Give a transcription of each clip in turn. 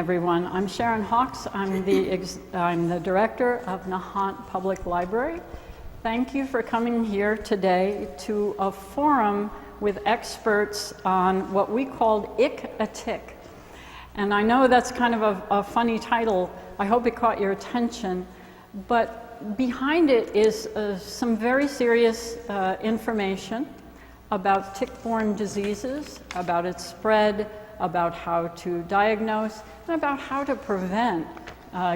everyone. I'm Sharon Hawks. I'm the director of Nahant Public Library. Thank you for coming here today to a forum with experts on what we called Ick a Tick. And I know that's kind of a funny title. I hope it caught your attention. But behind it is some very serious information about tick-borne diseases, about its spread, about how to diagnose, and about how to prevent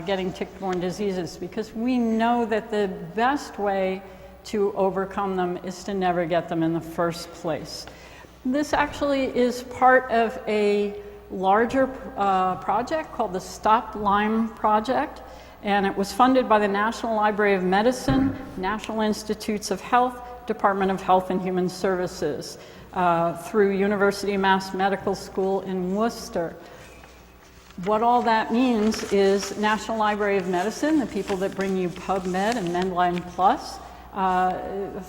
getting tick-borne diseases, because we know that the best way to overcome them is to never get them in the first place. This actually is part of a larger project called the STOP LYME project, and it was funded by the National Library of Medicine, National Institutes of Health, Department of Health and Human Services, through University of Mass Medical School in Worcester. What all that means is National Library of Medicine, the people that bring you PubMed and Medline Plus,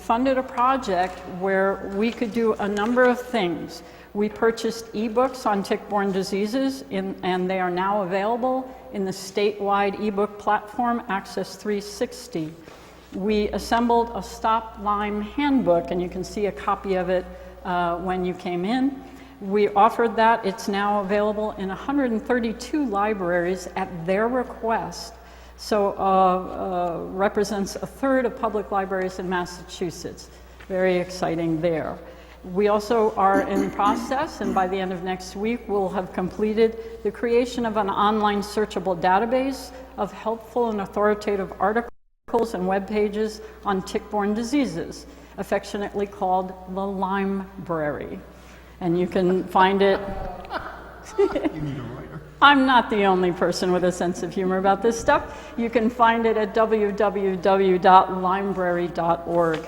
funded a project where we could do a number of things. We purchased ebooks on tick-borne diseases, and they are now available in the statewide ebook platform, Access 360. We assembled a STOP LYME Handbook, and you can see a copy of it when you came in. We offered that. It's now available in 132 libraries at their request. So represents a third of public libraries in Massachusetts. Very exciting there. We also are in process, and by the end of next week, we'll have completed the creation of an online searchable database of helpful and authoritative articles and web pages on tick-borne diseases, affectionately called the Lymebrary. And you can find it. You need a writer. I'm not the only person with a sense of humor about this stuff. You can find it at www.lymebrary.org.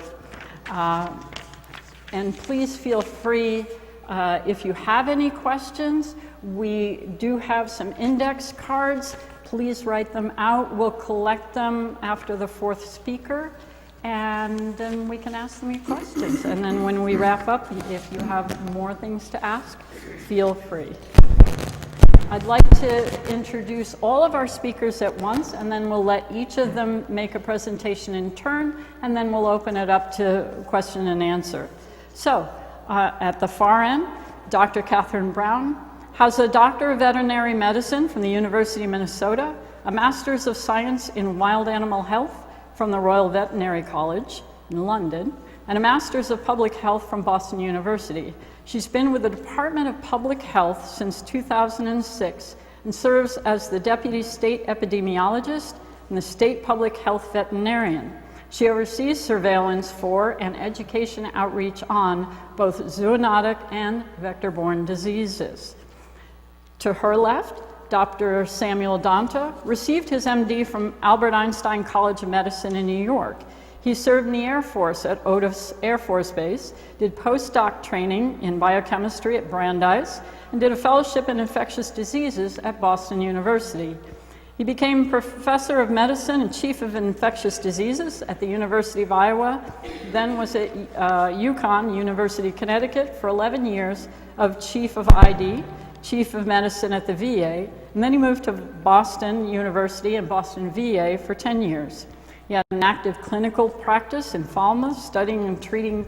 And please feel free, if you have any questions, we do have some index cards. Please write them out. We'll collect them after the fourth speaker, and then we can ask them your questions. And then when we wrap up, if you have more things to ask, feel free. I'd like to introduce all of our speakers at once, and then we'll let each of them make a presentation in turn, and then we'll open it up to question and answer. So, at the far end, Dr. Catherine Brown has a Doctor of Veterinary Medicine from the University of Minnesota, a Master's of Science in Wild Animal Health from the Royal Veterinary College in London, and a Master's of Public Health from Boston University. She's been with the Department of Public Health since 2006 and serves as the Deputy State Epidemiologist and the State Public Health Veterinarian. She oversees surveillance for and education outreach on both zoonotic and vector-borne diseases. To her left, Dr. Samuel Donta received his MD from Albert Einstein College of Medicine in New York. He served in the Air Force at Otis Air Force Base, did postdoc training in biochemistry at Brandeis, and did a fellowship in infectious diseases at Boston University. He became professor of medicine and chief of infectious diseases at the University of Iowa, then was at UConn, University of Connecticut, for 11 years of chief of ID, chief of medicine at the VA, and then he moved to Boston University and Boston VA for 10 years. He had an active clinical practice in Falmouth, studying and treating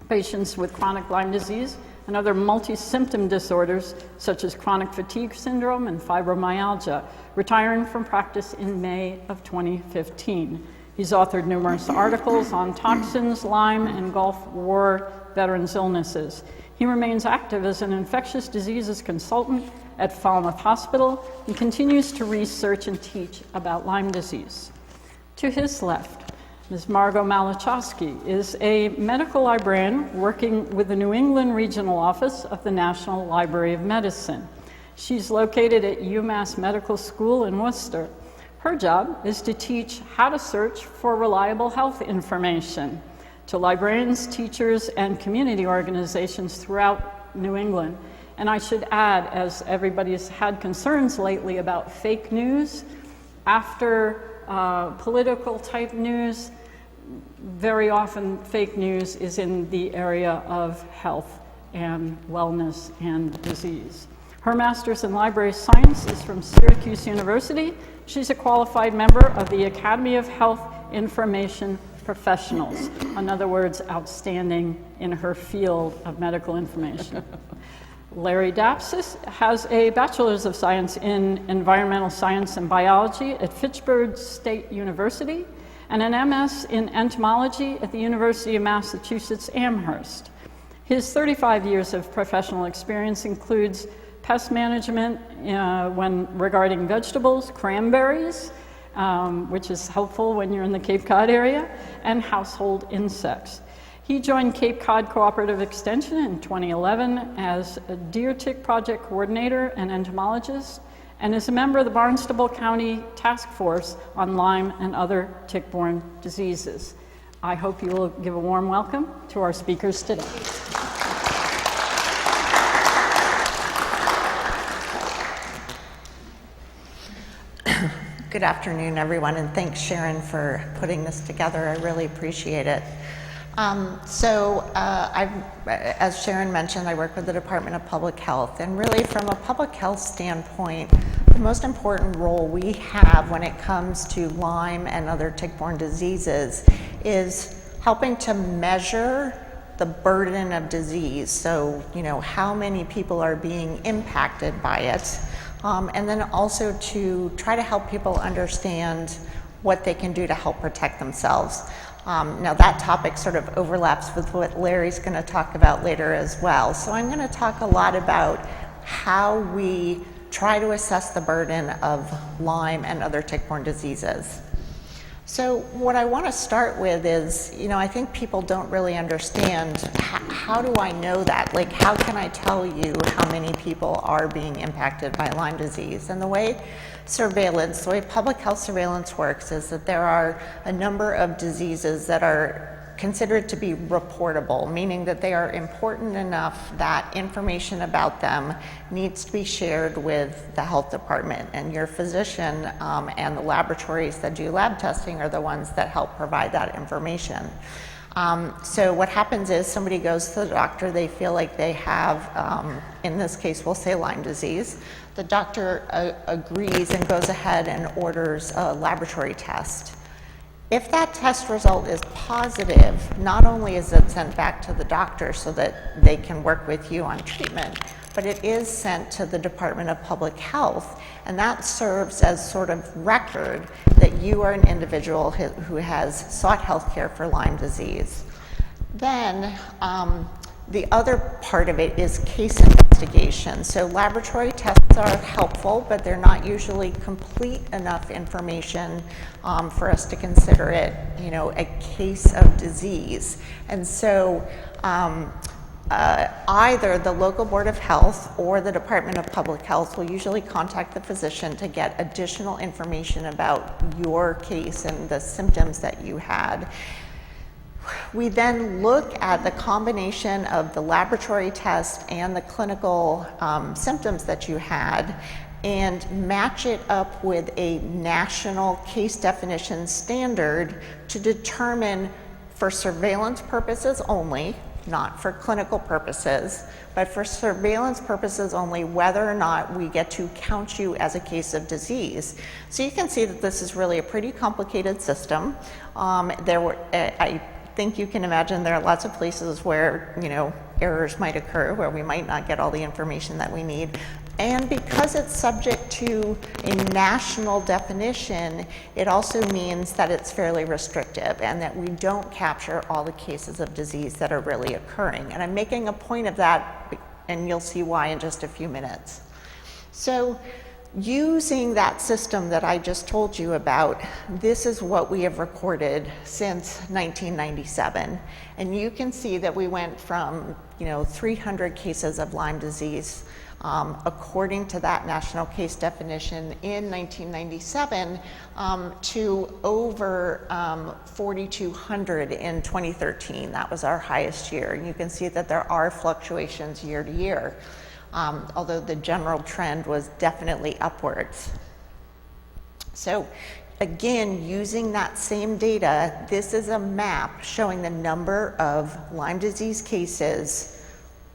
patients with chronic Lyme disease and other multi-symptom disorders such as chronic fatigue syndrome and fibromyalgia, retiring from practice in May of 2015. He's authored numerous articles on toxins, Lyme, and Gulf War veterans' illnesses. He remains active as an infectious diseases consultant at Falmouth Hospital and continues to research and teach about Lyme disease. To his left, Ms. Margot Malachowski is a medical librarian working with the New England Regional Office of the National Library of Medicine. She's located at UMass Medical School in Worcester. Her job is to teach how to search for reliable health information to librarians, teachers, and community organizations throughout New England. And I should add, as everybody's had concerns lately about fake news, after political type news, very often fake news is in the area of health and wellness and disease. Her master's in library science is from Syracuse University. She's a qualified member of the Academy of Health Information Professionals. In other words, outstanding in her field of medical information. Larry Dapsis has a Bachelor's of Science in Environmental Science and Biology at Fitchburg State University and an MS in Entomology at the University of Massachusetts Amherst. His 35 years of professional experience includes pest management regarding vegetables, cranberries, which is helpful when you're in the Cape Cod area, and household insects. He joined Cape Cod Cooperative Extension in 2011 as a deer tick project coordinator and entomologist, and is a member of the Barnstable County Task Force on Lyme and other tick-borne diseases. I hope you will give a warm welcome to our speakers today. Good afternoon, everyone, and thanks, Sharon, for putting this together. I really appreciate it. As Sharon mentioned, I work with the Department of Public Health, and really from a public health standpoint, the most important role we have when it comes to Lyme and other tick-borne diseases is helping to measure the burden of disease. So, how many people are being impacted by it. And then also to try to help people understand what they can do to help protect themselves. Now that topic sort of overlaps with what Larry's going to talk about later as well. So I'm going to talk a lot about how we try to assess the burden of Lyme and other tick-borne diseases. So what I want to start with is, I think people don't really understand how do I know that? Like, how can I tell you how many people are being impacted by Lyme disease? And the way public health surveillance works is that there are a number of diseases that are considered to be reportable, meaning that they are important enough that information about them needs to be shared with the health department, and your physician and the laboratories that do lab testing are the ones that help provide that information. So what happens is somebody goes to the doctor, they feel like they have, in this case we'll say Lyme disease. The doctor agrees and goes ahead and orders a laboratory test. If that test result is positive, not only is it sent back to the doctor so that they can work with you on treatment, but it is sent to the Department of Public Health, and that serves as sort of record that you are an individual who has sought health care for Lyme disease. Then the other part of it is case investigation. So laboratory tests are helpful, but they're not usually complete enough information for us to consider it, a case of disease. And so either the local board of health or the Department of Public Health will usually contact the physician to get additional information about your case and the symptoms that you had. We then look at the combination of the laboratory test and the clinical symptoms that you had and match it up with a national case definition standard to determine, for surveillance purposes only, not for clinical purposes, but for surveillance purposes only, whether or not we get to count you as a case of disease. So you can see that this is really a pretty complicated system. I think you can imagine there are lots of places where, errors might occur, where we might not get all the information that we need. And because it's subject to a national definition, it also means that it's fairly restrictive and that we don't capture all the cases of disease that are really occurring. And I'm making a point of that, and you'll see why in just a few minutes. So using that system that I just told you about, this is what we have recorded since 1997. And you can see that we went from 300 cases of Lyme disease according to that national case definition in 1997 to over 4,200 in 2013. That was our highest year. And you can see that there are fluctuations year to year, although the general trend was definitely upwards. So again, using that same data, this is a map showing the number of Lyme disease cases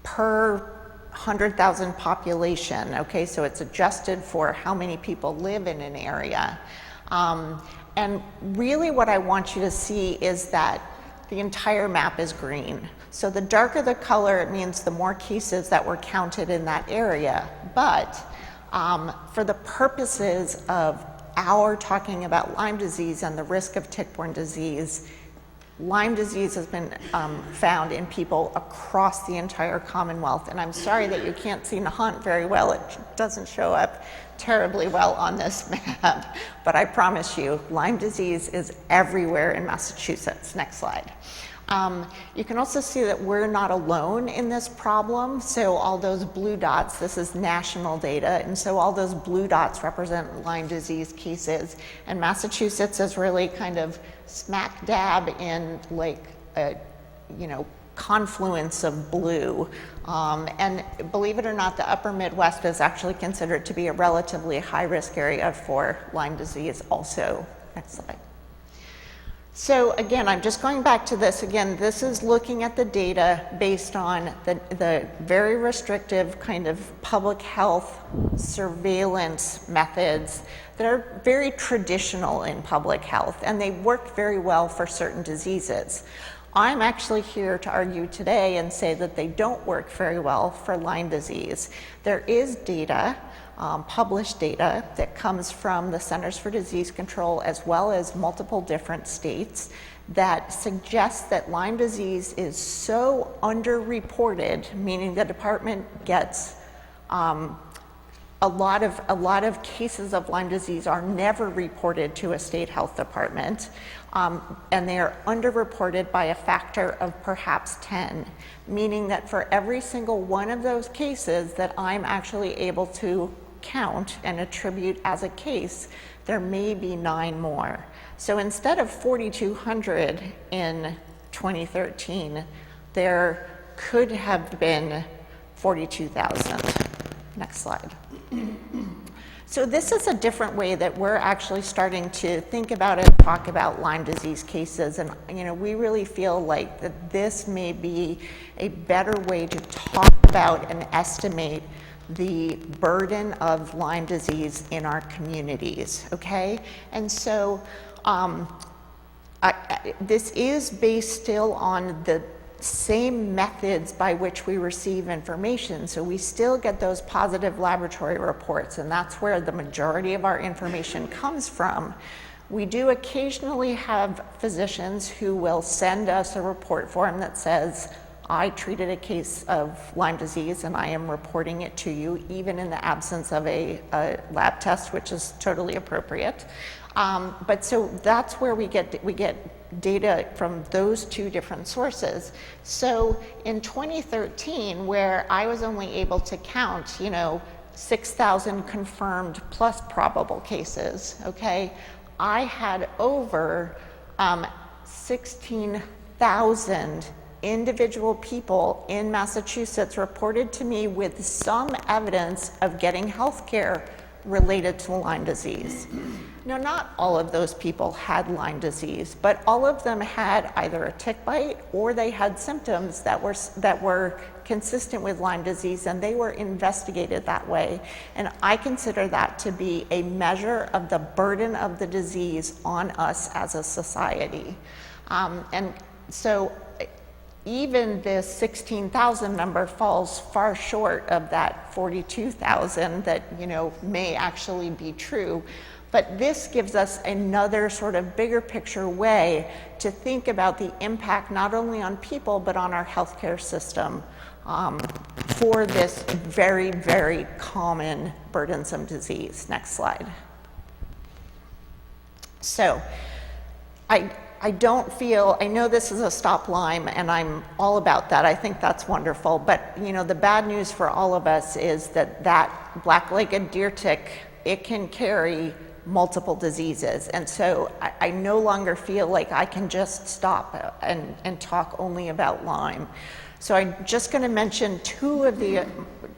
per 100,000 population, okay? So it's adjusted for how many people live in an area. And really what I want you to see is that the entire map is green. So the darker the color, it means the more cases that were counted in that area. But for the purposes of our talking about Lyme disease and the risk of tick-borne disease, Lyme disease has been found in people across the entire Commonwealth. And I'm sorry that you can't see Nahant very well. It doesn't show up terribly well on this map. But I promise you, Lyme disease is everywhere in Massachusetts. Next slide. You can also see that we're not alone in this problem. So all those blue dots, this is national data, and so all those blue dots represent Lyme disease cases. And Massachusetts is really kind of smack dab in like a, confluence of blue. And believe it or not, the upper Midwest is actually considered to be a relatively high-risk area for Lyme disease also. Next slide. So again, I'm just going back to this again. This is looking at the data based on the very restrictive kind of public health surveillance methods that are very traditional in public health, and they work very well for certain diseases. I'm actually here to argue today and say that they don't work very well for Lyme disease. There is data, published data, that comes from the Centers for Disease Control as well as multiple different states that suggests that Lyme disease is so underreported, meaning the department gets a lot of cases of Lyme disease are never reported to a state health department, and they are underreported by a factor of perhaps 10, meaning that for every single one of those cases that I'm actually able to count and attribute as a case, there may be 9 more. So instead of 4,200 in 2013, there could have been 42,000. Next slide. So this is a different way that we're actually starting to think about and talk about Lyme disease cases, and we really feel like that this may be a better way to talk about and estimate the burden of Lyme disease in our communities, okay? And so this is based still on the same methods by which we receive information. So we still get those positive laboratory reports, and that's where the majority of our information comes from. We do occasionally have physicians who will send us a report form that says, I treated a case of Lyme disease and I am reporting it to you, even in the absence of a lab test, which is totally appropriate. But so that's where we get data from those 2 different sources. So in 2013, where I was only able to count, 6,000 confirmed plus probable cases, okay, I had over 16,000 individual people in Massachusetts reported to me with some evidence of getting health care related to Lyme disease. Now, not all of those people had Lyme disease, but all of them had either a tick bite or they had symptoms that were consistent with Lyme disease, and they were investigated that way. And I consider that to be a measure of the burden of the disease on us as a society. And so even this 16,000 number falls far short of that 42,000 that may actually be true. But this gives us another sort of bigger picture way to think about the impact not only on people but on our healthcare system for this very, very common burdensome disease. Next slide. So I don't feel, I know this is a Stop Lyme, and I'm all about that. I think that's wonderful. But, the bad news for all of us is that black-legged deer tick, it can carry multiple diseases. And so I no longer feel like I can just stop and talk only about Lyme. So I'm just going to mention 2 of the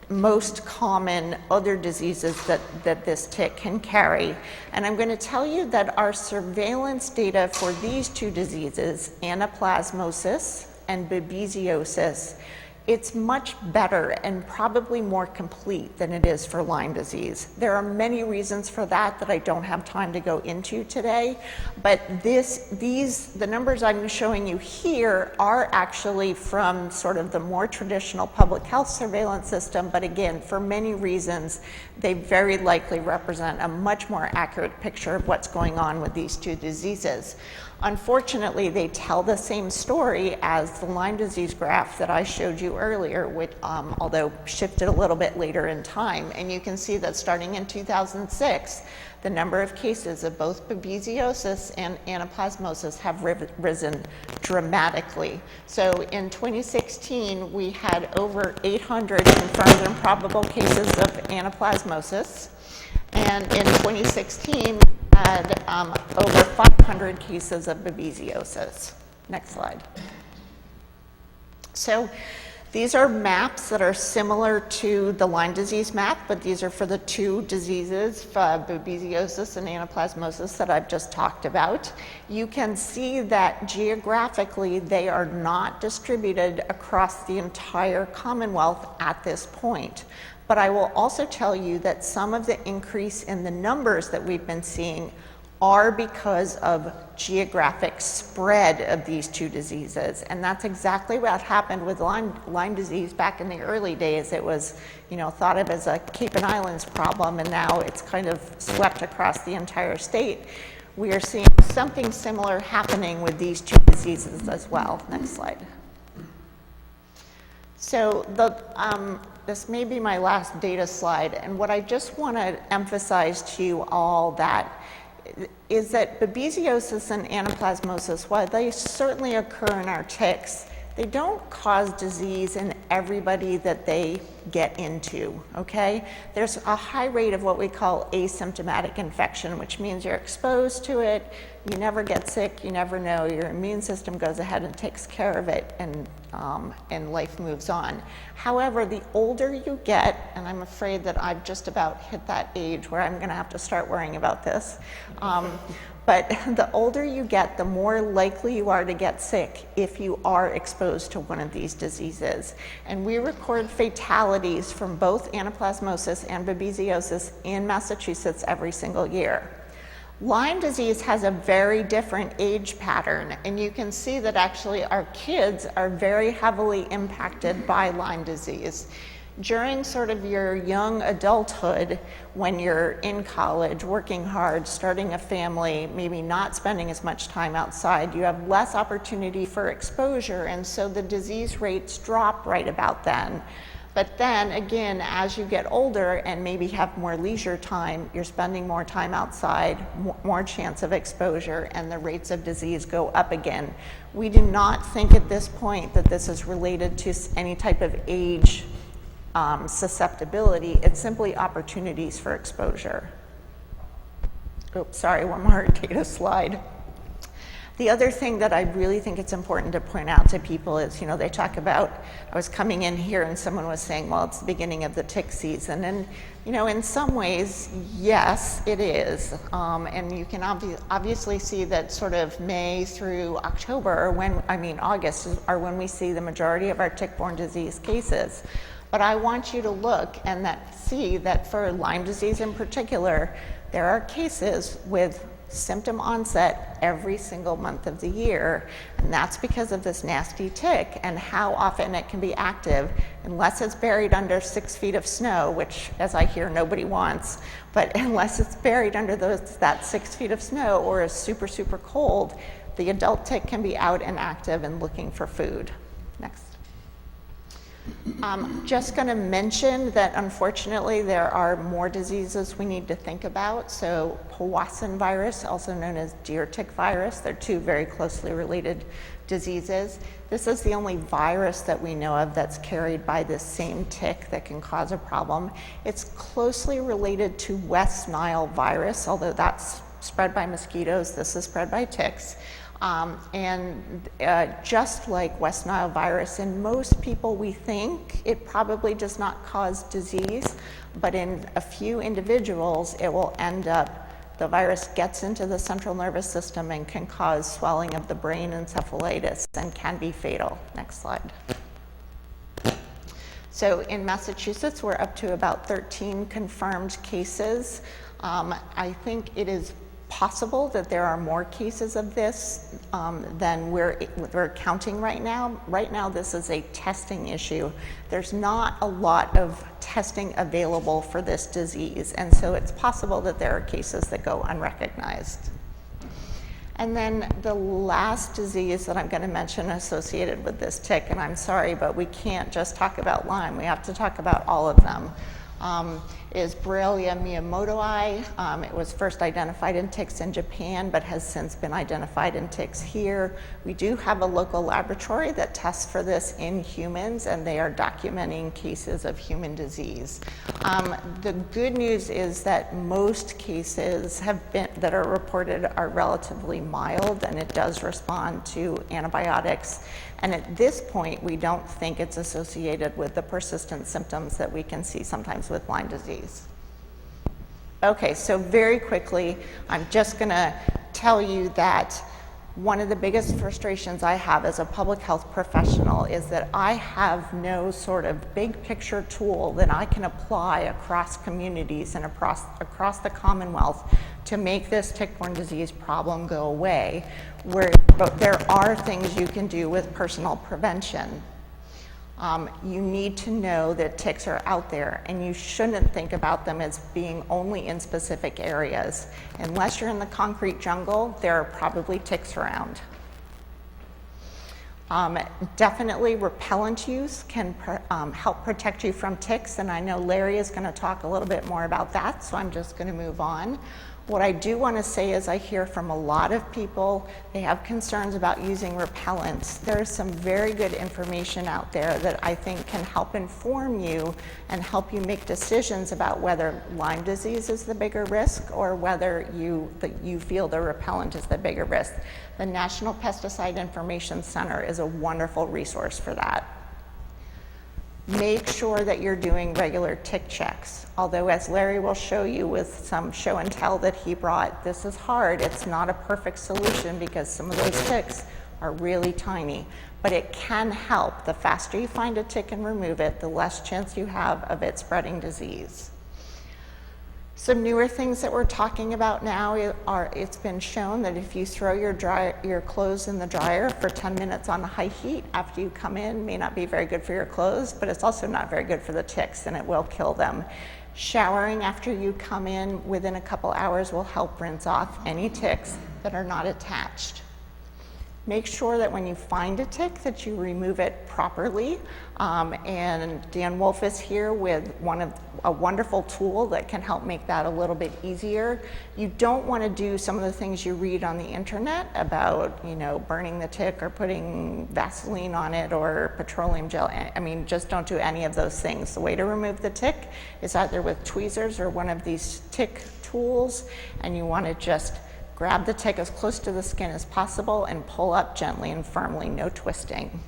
most common other diseases that this tick can carry. And I'm going to tell you that our surveillance data for these 2 diseases, anaplasmosis and babesiosis, it's much better and probably more complete than it is for Lyme disease. There are many reasons for that that I don't have time to go into today, but the numbers I'm showing you here are actually from sort of the more traditional public health surveillance system, but again, for many reasons, they very likely represent a much more accurate picture of what's going on with these two diseases. Unfortunately, they tell the same story as the Lyme disease graph that I showed you earlier, which, although shifted a little bit later in time. And you can see that starting in 2006, the number of cases of both babesiosis and anaplasmosis have risen dramatically. So in 2016, we had over 800 confirmed and probable cases of anaplasmosis. And in 2016, had over 500 cases of babesiosis. Next slide. So these are maps that are similar to the Lyme disease map, but these are for the two diseases, babesiosis and anaplasmosis, that I've just talked about. You can see that geographically they are not distributed across the entire Commonwealth at this point. But I will also tell you that some of the increase in the numbers that we've been seeing are because of geographic spread of these two diseases. And that's exactly what happened with Lyme disease back in the early days. It was, thought of as a Cape and Islands problem, and now it's kind of swept across the entire state. We are seeing something similar happening with these two diseases as well. Next slide. So this may be my last data slide, and what I just want to emphasize to you all is that babesiosis and anaplasmosis, while they certainly occur in our ticks, they don't cause disease in everybody that they get into, okay? There's a high rate of what we call asymptomatic infection, which means you're exposed to it, you never get sick, you never know, your immune system goes ahead and takes care of it, and life moves on. However, the older you get, and I'm afraid that I've just about hit that age where I'm gonna have to start worrying about this, but the older you get, the more likely you are to get sick if you are exposed to one of these diseases. And we record fatalities from both anaplasmosis and babesiosis in Massachusetts every single year. Lyme disease has a very different age pattern, and you can see that actually our kids are very heavily impacted by Lyme disease. During sort of your young adulthood, when you're in college, working hard, starting a family, maybe not spending as much time outside, you have less opportunity for exposure, and so the disease rates drop right about then. But then again, as you get older and maybe have more leisure time, you're spending more time outside, more chance of exposure, and the rates of disease go up again. We do not think at this point that this is related to any type of age susceptibility. It's simply opportunities for exposure. Oops, sorry, one more data slide. The other thing that I really think it's important to point out to people is, they talk about, I was coming in here and someone was saying, well, it's the beginning of the tick season. And, in some ways, yes, it is. And you can obviously see that sort of May through October, August, are when we see the majority of our tick-borne disease cases. But I want you to look and see that for Lyme disease in particular, there are cases with symptom onset every single month of the year, and that's because of this nasty tick and how often it can be active unless it's buried under 6 feet of snow, which, as I hear, nobody wants, but unless it's buried under that 6 feet of snow or is super, super cold, the adult tick can be out and active and looking for food. Next. Just going to mention that unfortunately there are more diseases we need to think about. So Powassan virus, also known as deer tick virus, they're two very closely related diseases. This is the only virus that we know of that's carried by this same tick that can cause a problem. It's closely related to West Nile virus, although that's spread by mosquitoes, this is spread by ticks. Just like West Nile virus, in most people we think it probably does not cause disease, but in a few individuals it will end up, the virus gets into the central nervous system and can cause swelling of the brain, encephalitis, and can be fatal. Next slide. So in Massachusetts, we're up to about 13 confirmed cases. I think it is possible that there are more cases of this than we're counting right now. Right now, this is a testing issue. There's not a lot of testing available for this disease, and so it's possible that there are cases that go unrecognized. And then the last disease that I'm going to mention associated with this tick, and I'm sorry, but we can't just talk about Lyme. We have to talk about all of them, is Borrelia miyamotoi. It was first identified in ticks in Japan, but has since been identified in ticks here. We do have a local laboratory that tests for this in humans, and they are documenting cases of human disease. The good news is that most cases that are reported are relatively mild, and it does respond to antibiotics. And at this point, we don't think it's associated with the persistent symptoms that we can see sometimes with Lyme disease. Okay, so very quickly, I'm just gonna tell you that one of the biggest frustrations I have as a public health professional is that I have no sort of big picture tool that I can apply across communities and across the Commonwealth to make this tick-borne disease problem go away, but there are things you can do with personal prevention. You need to know that ticks are out there, and you shouldn't think about them as being only in specific areas. Unless you're in the concrete jungle, there are probably ticks around. Definitely repellent use can help protect you from ticks, and I know Larry is going to talk a little bit more about that, so I'm just going to move on. What I do want to say is I hear from a lot of people, they have concerns about using repellents. There is some very good information out there that I think can help inform you and help you make decisions about whether Lyme disease is the bigger risk or whether you feel the repellent is the bigger risk. The National Pesticide Information Center is a wonderful resource for that. Make sure that you're doing regular tick checks. Although, as Larry will show you with some show and tell that he brought, this is hard. It's not a perfect solution because some of those ticks are really tiny, but it can help. The faster you find a tick and remove it, the less chance you have of it spreading disease. Some newer things that we're talking about now are, it's been shown that if you throw your clothes in the dryer for 10 minutes on high heat after you come in, may not be very good for your clothes, but it's also not very good for the ticks, and it will kill them. Showering after you come in within a couple hours will help rinse off any ticks that are not attached. Make sure that when you find a tick that you remove it properly. And Dan Wolf is here with a wonderful tool that can help make that a little bit easier. You don't want to do some of the things you read on the internet about, burning the tick or putting Vaseline on it or petroleum gel. I mean, just don't do any of those things. The way to remove the tick is either with tweezers or one of these tick tools, and you want to just grab the tick as close to the skin as possible and pull up gently and firmly, no twisting.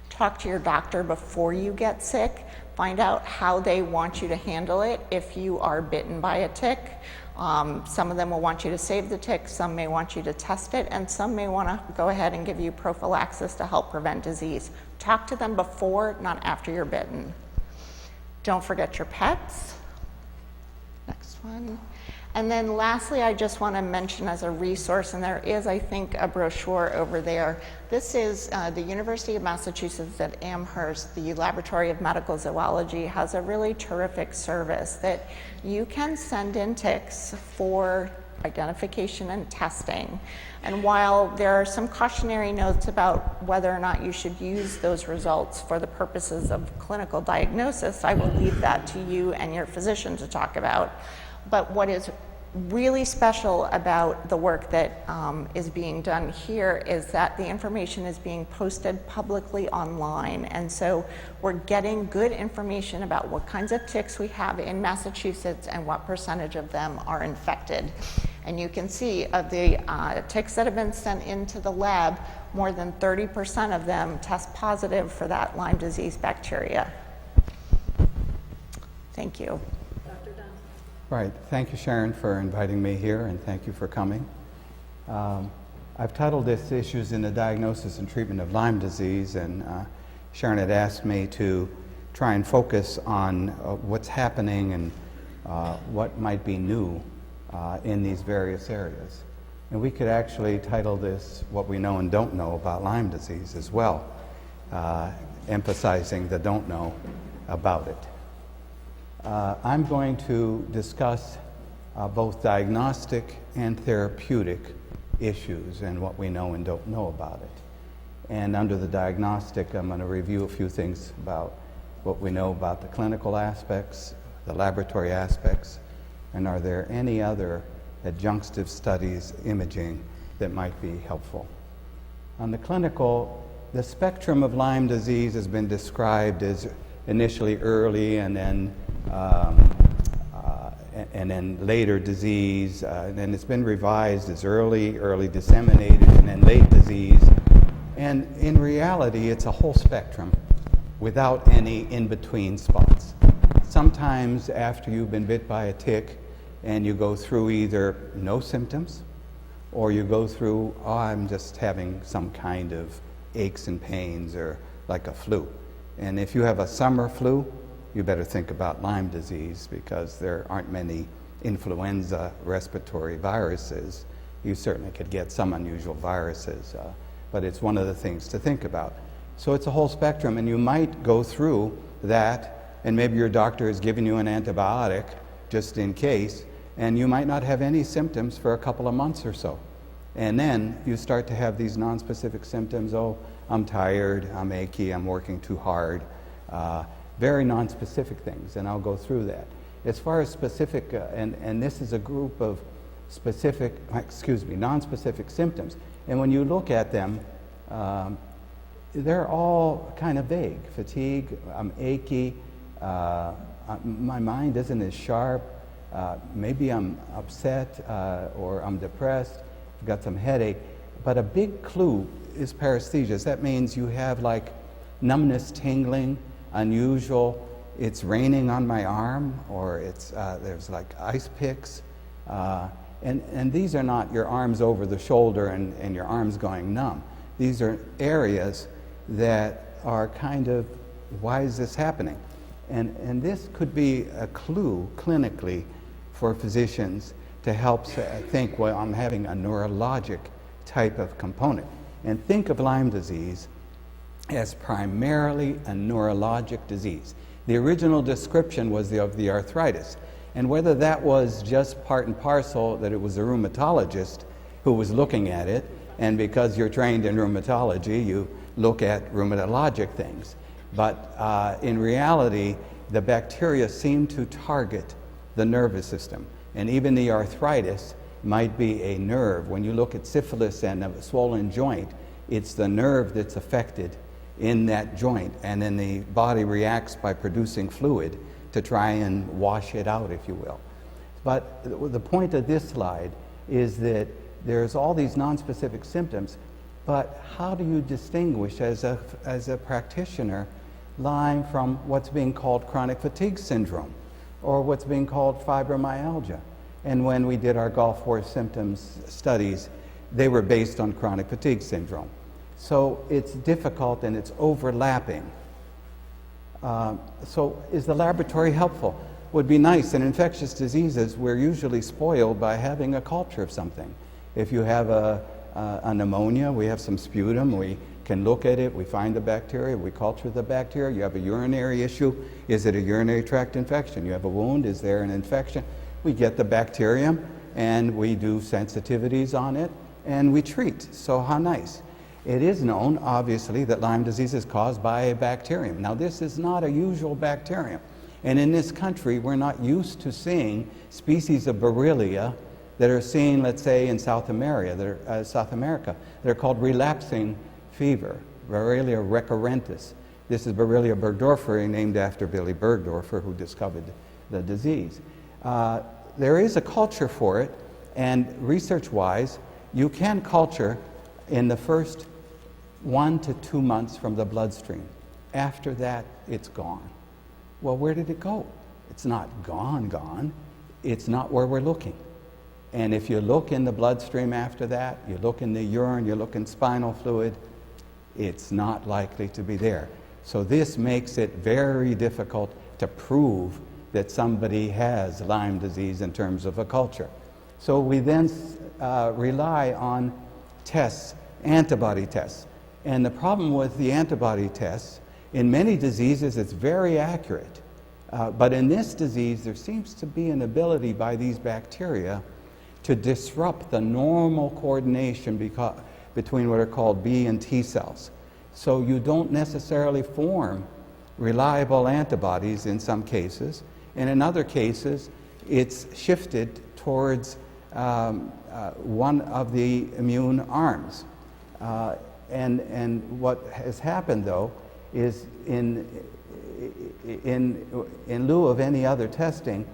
Talk to your doctor before you get sick. Find out how they want you to handle it if you are bitten by a tick. Some of them will want you to save the tick, some may want you to test it, and some may want to go ahead and give you prophylaxis to help prevent disease. Talk to them before, not after you're bitten. Don't forget your pets. Next one. And then lastly, I just want to mention as a resource, and there is, I think, a brochure over there. This is the University of Massachusetts at Amherst. The Laboratory of Medical Zoology has a really terrific service that you can send in ticks for identification and testing. And while there are some cautionary notes about whether or not you should use those results for the purposes of clinical diagnosis, I will leave that to you and your physician to talk about. But what is really special about the work that is being done here is that the information is being posted publicly online. And so we're getting good information about what kinds of ticks we have in Massachusetts and what percentage of them are infected. And you can see of the ticks that have been sent into the lab, more than 30% of them test positive for that Lyme disease bacteria. Thank you. Right. Thank you, Sharon, for inviting me here, and thank you for coming. I've titled this Issues in the Diagnosis and Treatment of Lyme Disease, and Sharon had asked me to try and focus on what's happening and what might be new in these various areas. And we could actually title this What We Know and Don't Know About Lyme Disease as well, emphasizing the don't know about it. I'm going to discuss both diagnostic and therapeutic issues and what we know and don't know about it. And under the diagnostic, I'm going to review a few things about what we know about the clinical aspects, the laboratory aspects, and are there any other adjunctive studies, imaging, that might be helpful. On the clinical, the spectrum of Lyme disease has been described as initially early and then later disease, and then it's been revised as early disseminated, and then late disease. And in reality, it's a whole spectrum without any in-between spots. Sometimes after you've been bit by a tick and you go through either no symptoms or you go through, oh, I'm just having some kind of aches and pains or like a flu. And if you have a summer flu, you better think about Lyme disease because there aren't many influenza respiratory viruses. You certainly could get some unusual viruses, but it's one of the things to think about. So it's a whole spectrum, and you might go through that, and maybe your doctor has given you an antibiotic just in case, and you might not have any symptoms for a couple of months or so. And then you start to have these nonspecific symptoms. Oh, I'm tired, I'm achy, I'm working too hard. Very nonspecific things, and I'll go through that. As far as specific, and this is a group of nonspecific symptoms. And when you look at them, they're all kind of vague. Fatigue, I'm achy, my mind isn't as sharp, maybe I'm upset or I'm depressed, I've got some headache. But a big clue is paresthesias. That means you have like numbness, tingling, unusual, it's raining on my arm, or it's there's like ice picks. And these are not your arms over the shoulder and your arms going numb. These are areas that are kind of, why is this happening? And this could be a clue clinically for physicians to help think, well, I'm having a neurologic type of component. And think of Lyme disease as primarily a neurologic disease. The original description was of the arthritis. And whether that was just part and parcel that it was a rheumatologist who was looking at it, and because you're trained in rheumatology, you look at rheumatologic things. But in reality, the bacteria seem to target the nervous system. And even the arthritis might be a nerve. When you look at syphilis and a swollen joint, it's the nerve that's affected in that joint, and then the body reacts by producing fluid to try and wash it out, if you will. But the point of this slide is that there's all these nonspecific symptoms, but how do you distinguish as a practitioner Lyme from what's being called chronic fatigue syndrome or what's being called fibromyalgia? And when we did our Gulf War symptoms studies, they were based on chronic fatigue syndrome. So it's difficult and it's overlapping. So is the laboratory helpful? Would be nice. In infectious diseases, we're usually spoiled by having a culture of something. If you have a pneumonia, we have some sputum, we can look at it, we find the bacteria, we culture the bacteria. You have a urinary issue, is it a urinary tract infection? You have a wound, is there an infection? We get the bacterium and we do sensitivities on it and we treat. So how nice. It is known, obviously, that Lyme disease is caused by a bacterium. Now, this is not a usual bacterium. And in this country, we're not used to seeing species of Borrelia that are seen, let's say, in South America, that are called relapsing fever, Borrelia recurrentis. This is Borrelia burgdorferi, named after Billy Burgdorfer, who discovered the disease. There is a culture for it, and research-wise, you can culture in the first 1 to 2 months from the bloodstream. After that, it's gone. Well, where did it go? It's not gone. It's not where we're looking. And if you look in the bloodstream after that, you look in the urine, you look in spinal fluid, it's not likely to be there. So this makes it very difficult to prove that somebody has Lyme disease in terms of a culture. So we then rely on tests, antibody tests. And the problem with the antibody tests, in many diseases it's very accurate. But in this disease, there seems to be an ability by these bacteria to disrupt the normal coordination between what are called B and T cells. So you don't necessarily form reliable antibodies in some cases, and in other cases, it's shifted towards one of the immune arms. And what has happened, though, is in lieu of any other testing,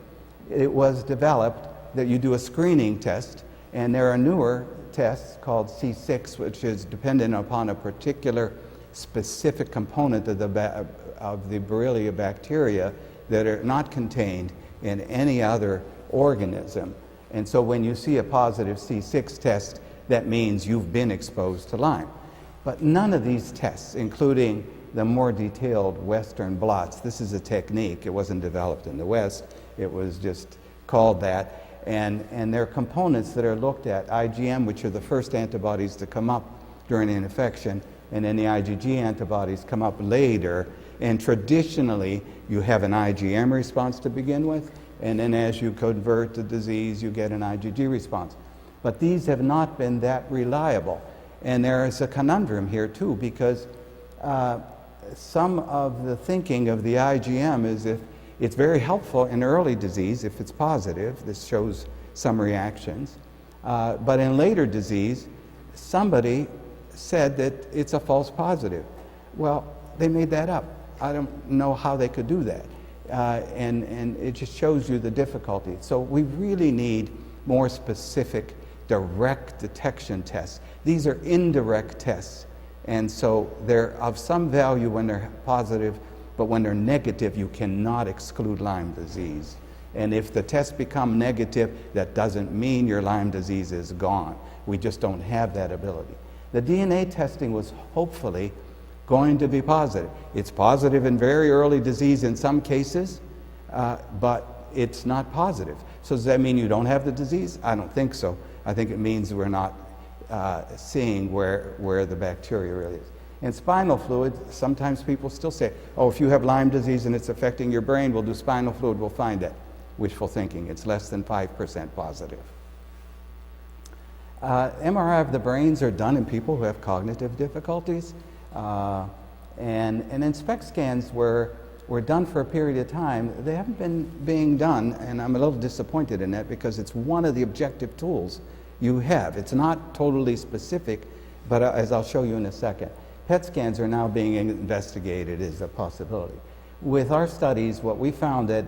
it was developed that you do a screening test, and there are newer tests called C6, which is dependent upon a particular specific component of the Borrelia bacteria that are not contained in any other organism. And so when you see a positive C6 test, that means you've been exposed to Lyme. But none of these tests, including the more detailed Western blots, this is a technique, it wasn't developed in the West, it was just called that, and there are components that are looked at, IgM, which are the first antibodies to come up during an infection, and then the IgG antibodies come up later, and traditionally you have an IgM response to begin with, and then as you convert the disease, you get an IgG response. But these have not been that reliable. And there is a conundrum here too, because some of the thinking of the IgM is if it's very helpful in early disease, if it's positive, this shows some reactions. But in later disease, somebody said that it's a false positive. Well, they made that up. I don't know how they could do that. And it just shows you the difficulty. So we really need more specific direct detection tests. These are indirect tests, and so they're of some value when they're positive, but when they're negative, you cannot exclude Lyme disease. And if the tests become negative, that doesn't mean your Lyme disease is gone. We just don't have that ability. The DNA testing was hopefully going to be positive. It's positive in very early disease in some cases, but it's not positive. So does that mean you don't have the disease? I don't think so. I think it means we're not seeing where the bacteria really is. In spinal fluid, sometimes people still say, oh, if you have Lyme disease and it's affecting your brain, we'll do spinal fluid, we'll find it. Wishful thinking. It's less than 5% positive. MRI of the brains are done in people who have cognitive difficulties. And then SPECT scans were done for a period of time. They haven't been being done, and I'm a little disappointed in that because it's one of the objective tools you have. It's not totally specific, but as I'll show you in a second. PET scans are now being investigated as a possibility. With our studies, what we found that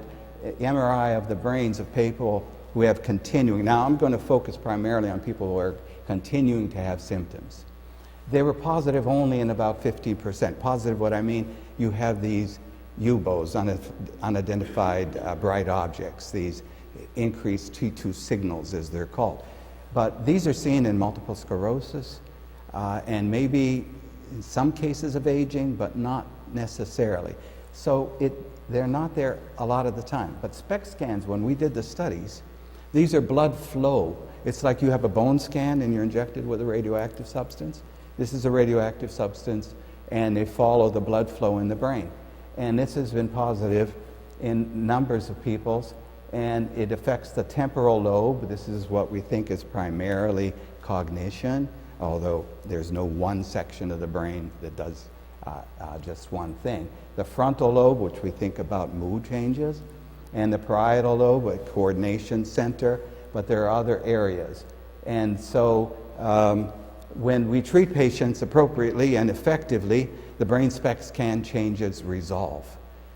MRI of the brains of people who have continuing, now I'm going to focus primarily on people who are continuing to have symptoms. They were positive only in about 15%. Positive, what I mean, you have these UBOs, unidentified bright objects, these increased T2 signals as they're called. But these are seen in multiple sclerosis and maybe in some cases of aging, but not necessarily. So they're not there a lot of the time. But SPECT scans, when we did the studies, these are blood flow. It's like you have a bone scan and you're injected with a radioactive substance. This is a radioactive substance, and they follow the blood flow in the brain. And this has been positive in numbers of people, and it affects the temporal lobe. This is what we think is primarily cognition, although there's no one section of the brain that does just one thing. The frontal lobe, which we think about mood changes, and the parietal lobe, a coordination center, but there are other areas. And so when we treat patients appropriately and effectively, the brain SPECT scan changes resolve.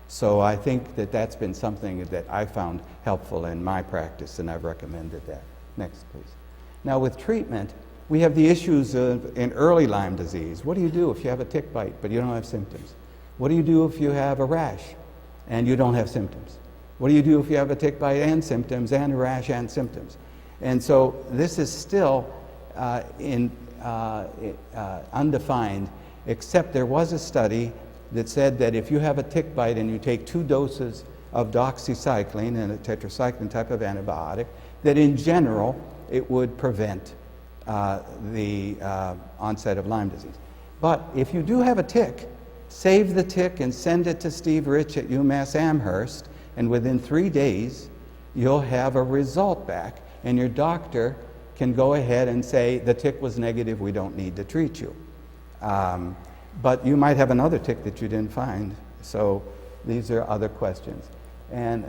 So I think that that's been something that I found helpful in my practice, and I've recommended that. Next, please. Now with treatment, we have the issues in early Lyme disease. What do you do if you have a tick bite but you don't have symptoms? What do you do if you have a rash and you don't have symptoms? What do you do if you have a tick bite and symptoms and a rash and symptoms? And so this is still undefined, except there was a study that said that if you have a tick bite and you take 2 doses of doxycycline and a tetracycline type of antibiotic, that in general it would prevent the onset of Lyme disease. But if you do have a tick, save the tick and send it to Steve Rich at UMass Amherst, and within 3 days you'll have a result back, and your doctor can go ahead and say the tick was negative, we don't need to treat you. But you might have another tick that you didn't find, so these are other questions. And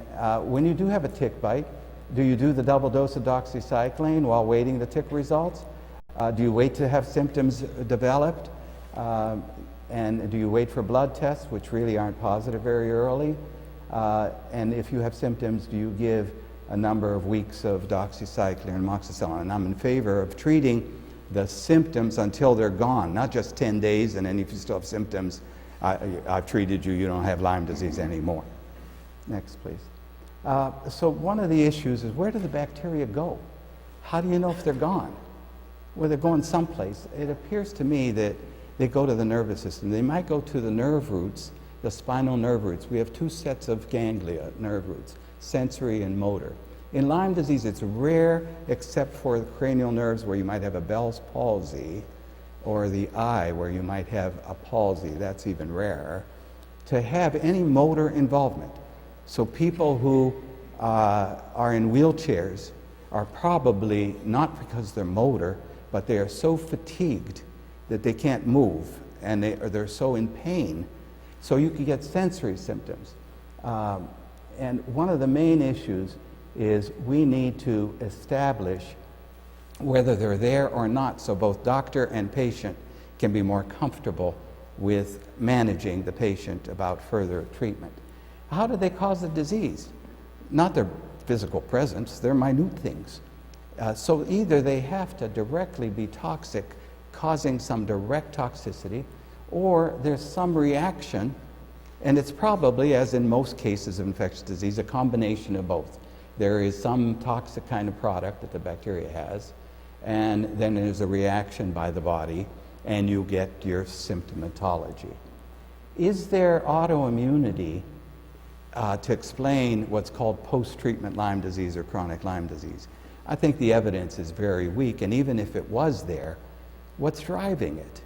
when you do have a tick bite, do you do the double dose of doxycycline while waiting the tick results? Do you wait to have symptoms developed? And do you wait for blood tests, which really aren't positive very early? And if you have symptoms, do you give a number of weeks of doxycycline and amoxicillin? And I'm in favor of treating the symptoms until they're gone, not just 10 days, and then if you still have symptoms, I've treated you, you don't have Lyme disease anymore. Next, please. So one of the issues is, where do the bacteria go? How do you know if they're gone? Well, they're going someplace. It appears to me that they go to the nervous system. They might go to the nerve roots, the spinal nerve roots. We have 2 sets of ganglia, nerve roots, sensory and motor. In Lyme disease, it's rare, except for the cranial nerves where you might have a Bell's palsy, or the eye where you might have a palsy, that's even rarer, to have any motor involvement. So people who are in wheelchairs are probably not because they're motor, but they are so fatigued that they can't move, and they're so in pain. So you can get sensory symptoms. And one of the main issues is we need to establish whether they're there or not, so both doctor and patient can be more comfortable with managing the patient about further treatment. How do they cause the disease? Not their physical presence, they're minute things. So either they have to directly be toxic, causing some direct toxicity, or there's some reaction, and it's probably, as in most cases of infectious disease, a combination of both. There is some toxic kind of product that the bacteria has, and then there's a reaction by the body, and you get your symptomatology. Is there autoimmunity to explain what's called post-treatment Lyme disease or chronic Lyme disease? I think the evidence is very weak, and even if it was there, what's driving it?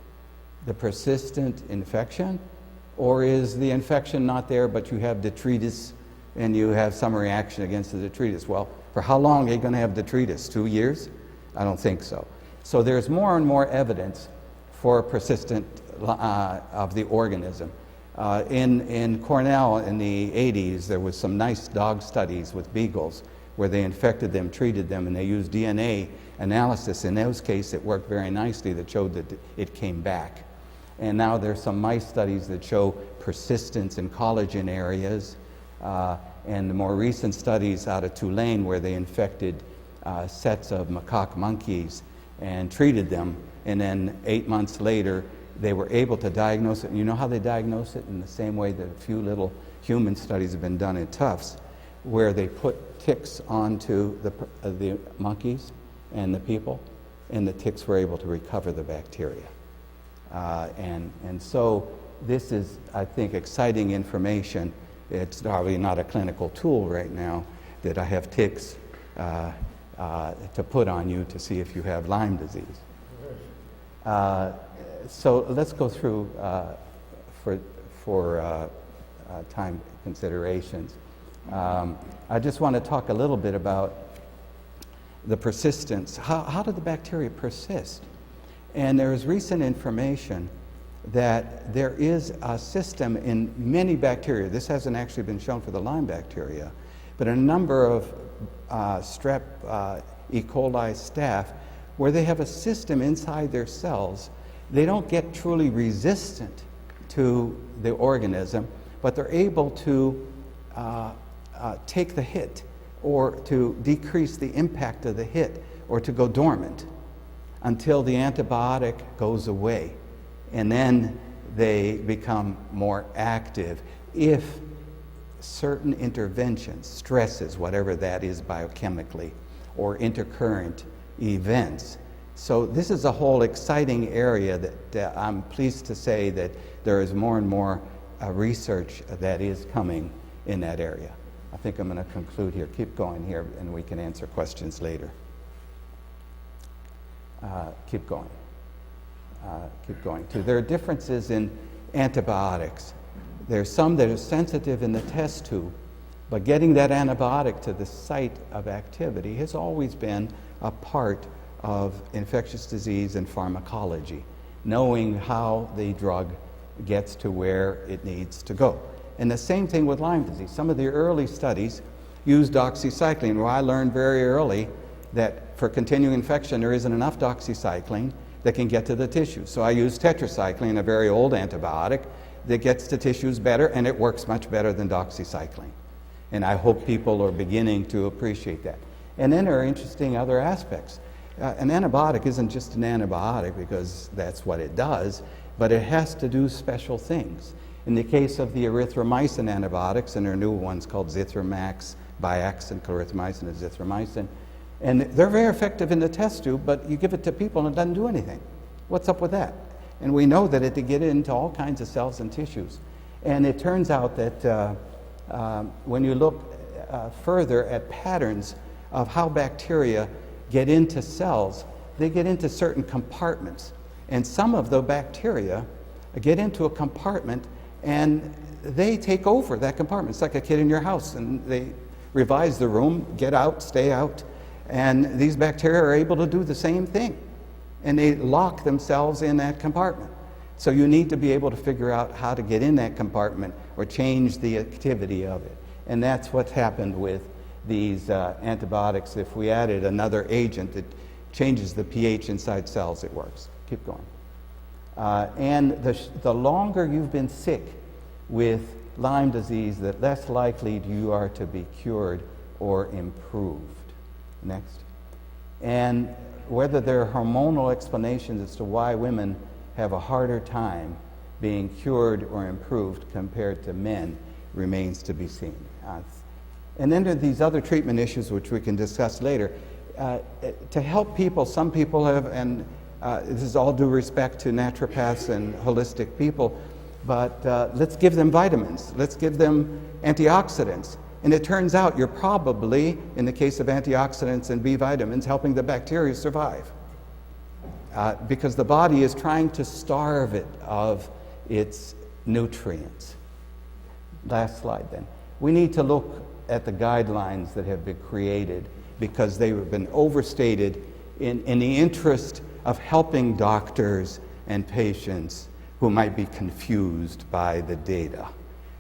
The persistent infection? Or is the infection not there, but you have detritus and you have some reaction against the detritus? Well, for how long are you going to have detritus? 2 years? I don't think so. So there's more and more evidence for persistent of the organism. In Cornell in the 80s, there was some nice dog studies with beagles where they infected them, treated them, and they used DNA analysis. In those cases, it worked very nicely that showed that it came back. And now there's some mice studies that show persistence in collagen areas, and the more recent studies out of Tulane where they infected sets of macaque monkeys and treated them, and then 8 months later they were able to diagnose it. And you know how they diagnose it? In the same way that a few little human studies have been done in Tufts, where they put ticks onto the monkeys and the people, and the ticks were able to recover the bacteria. And so this is, I think, exciting information. It's probably not a clinical tool right now that I have ticks to put on you to see if you have Lyme disease. So let's go through for time considerations. I just want to talk a little bit about the persistence. How do the bacteria persist? And there is recent information that there is a system in many bacteria. This hasn't actually been shown for the Lyme bacteria, but a number of strep E. coli staph, where they have a system inside their cells. They don't get truly resistant to the organism, but they're able to take the hit, or to decrease the impact of the hit, or to go dormant until the antibiotic goes away. And then they become more active if certain interventions, stresses, whatever that is biochemically, or intercurrent events. So this is a whole exciting area that I'm pleased to say that there is more and more research that is coming in that area. I think I'm going to conclude here. Keep going here, and we can answer questions later. Keep going. Keep going. Too. There are differences in antibiotics. There's some that are sensitive in the test tube, but getting that antibiotic to the site of activity has always been a part of infectious disease and pharmacology, knowing how the drug gets to where it needs to go. And the same thing with Lyme disease. Some of the early studies used doxycycline, where I learned very early that for continuing infection there isn't enough doxycycline that can get to the tissue. So I used tetracycline, a very old antibiotic, that gets to tissues better, and it works much better than doxycycline. And I hope people are beginning to appreciate that. And then there are interesting other aspects. An antibiotic isn't just an antibiotic because that's what it does, but it has to do special things. In the case of the erythromycin antibiotics, and there are new ones called Zithromax, Biax, and clarithromycin and zithromycin, and they're very effective in the test tube, but you give it to people and it doesn't do anything. What's up with that? And we know that it can get into all kinds of cells and tissues. And it turns out that when you look further at patterns of how bacteria get into cells, they get into certain compartments. And some of the bacteria get into a compartment and they take over that compartment. It's like a kid in your house, and they revise the room, get out, stay out, and these bacteria are able to do the same thing. And they lock themselves in that compartment. So you need to be able to figure out how to get in that compartment or change the activity of it. And that's what's happened with these antibiotics. If we added another agent that changes the pH inside cells, it works. Keep going. And the longer you've been sick with Lyme disease, the less likely you are to be cured or improved. Next. And whether there are hormonal explanations as to why women have a harder time being cured or improved compared to men remains to be seen. And then there are these other treatment issues which we can discuss later. To help people, some people have, and this is all due respect to naturopaths and holistic people, but let's give them vitamins, let's give them antioxidants. And it turns out you're probably, in the case of antioxidants and B vitamins, helping the bacteria survive. Because the body is trying to starve it of its nutrients. Last slide then. We need to look at the guidelines that have been created because they have been overstated in the interest of helping doctors and patients who might be confused by the data.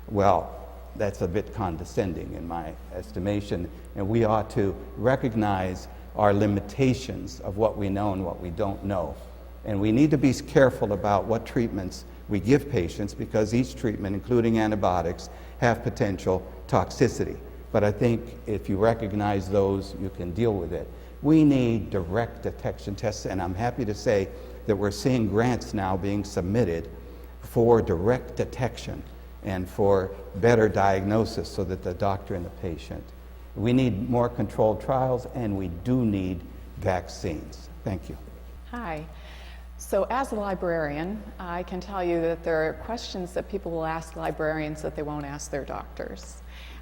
Well, that's a bit condescending in my estimation, and we ought to recognize our limitations of what we know and what we don't know. And we need to be careful about what treatments we give patients because each treatment, including antibiotics, have potential toxicity. But I think if you recognize those, you can deal with it. We need direct detection tests, and I'm happy to say that we're seeing grants now being submitted for direct detection and for better diagnosis so that the doctor and the patient. We need more controlled trials, and we do need vaccines. Thank you. Hi. So as a librarian, I can tell you that there are questions that people will ask librarians that they won't ask their doctors.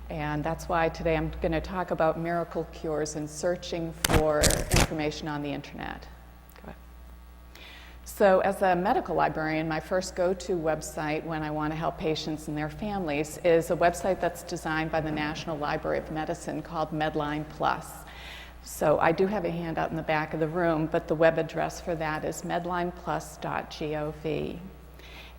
And that's why today I'm going to talk about miracle cures and searching for information on the internet. Go ahead. So as a medical librarian, my first go-to website when I want to help patients and their families is a website that's designed by the National Library of Medicine called Medline Plus. So I do have a handout in the back of the room, but the web address for that is medlineplus.gov.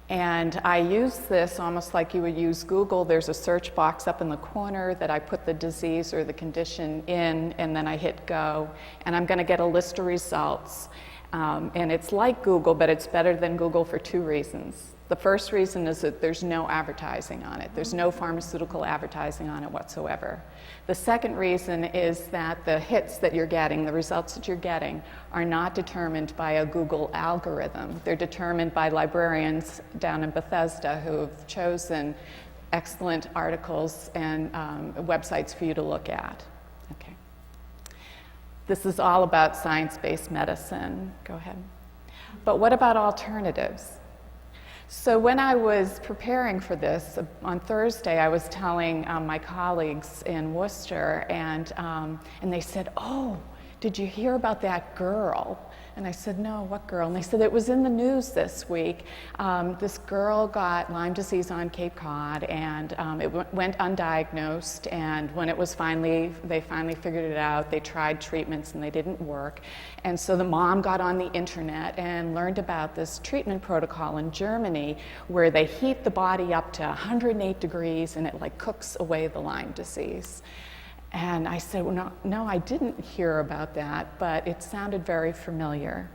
And I use this almost like you would use Google. There's a search box up in the corner that I put the disease or the condition in, and then I hit go, and I'm going to get a list of results. And it's like Google, but it's better than Google for two reasons. The first reason is that there's no advertising on it. There's no pharmaceutical advertising on it whatsoever. The second reason is that the hits that you're getting, the results that you're getting, are not determined by a Google algorithm. They're determined by librarians down in Bethesda who have chosen excellent articles and websites for you to look at. Okay. This is all about science-based medicine. Go ahead. But what about alternatives? So when I was preparing for this, on Thursday, I was telling my colleagues in Worcester, and they said, "Oh, did you hear about that girl?" And I said, "No, what girl?" And they said, "It was in the news this week. This girl got Lyme disease on Cape Cod, and it went undiagnosed, and when it was they finally figured it out, they tried treatments and they didn't work. And so the mom got on the internet and learned about this treatment protocol in Germany where they heat the body up to 108 degrees and it like cooks away the Lyme disease." And I said, "Well, no, I didn't hear about that, but it sounded very familiar."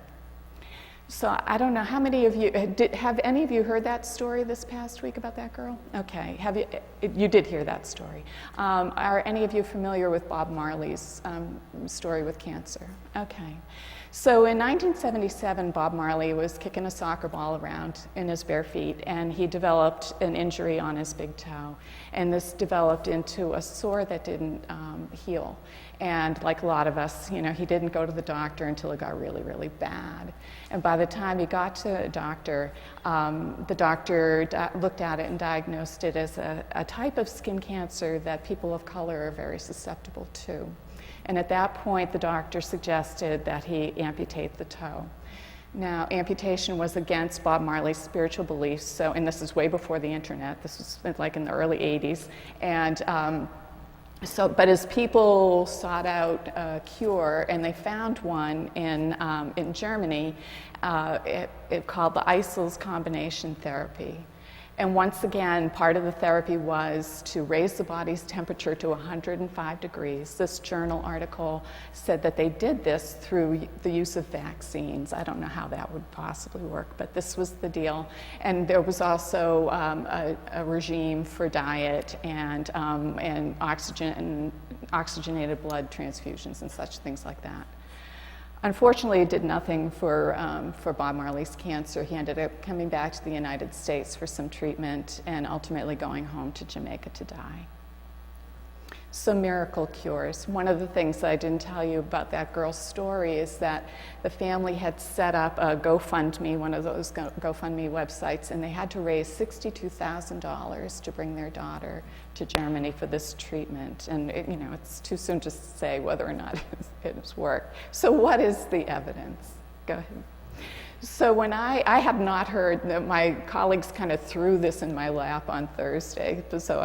So I don't know, how many of you, have any of you heard that story this past week about that girl? Okay, you did hear that story. Are any of you familiar with Bob Marley's story with cancer? Okay. So in 1977, Bob Marley was kicking a soccer ball around in his bare feet, and he developed an injury on his big toe. And this developed into a sore that didn't heal. And like a lot of us, he didn't go to the doctor until it got really, really bad. And by the time he got to a doctor, the doctor looked at it and diagnosed it as a type of skin cancer that people of color are very susceptible to. And at that point, the doctor suggested that he amputate the toe. Now, amputation was against Bob Marley's spiritual beliefs, and this is way before the internet. This was like in the early 80s. And but as people sought out a cure, and they found one in Germany, it called the Eisel's combination therapy. And once again, part of the therapy was to raise the body's temperature to 105 degrees. This journal article said that they did this through the use of vaccines. I don't know how that would possibly work, but this was the deal. And there was also a regime for diet and oxygenated blood transfusions and such things like that. Unfortunately, it did nothing for Bob Marley's cancer. He ended up coming back to the United States for some treatment and ultimately going home to Jamaica to die. So miracle cures. One of the things that I didn't tell you about that girl's story is that the family had set up a GoFundMe, one of those GoFundMe websites, and they had to raise $62,000 to bring their daughter to Germany for this treatment. And it's too soon to say whether or not it's worked. So what is the evidence? Go ahead. So when I have not heard, my colleagues kind of threw this in my lap on Thursday, so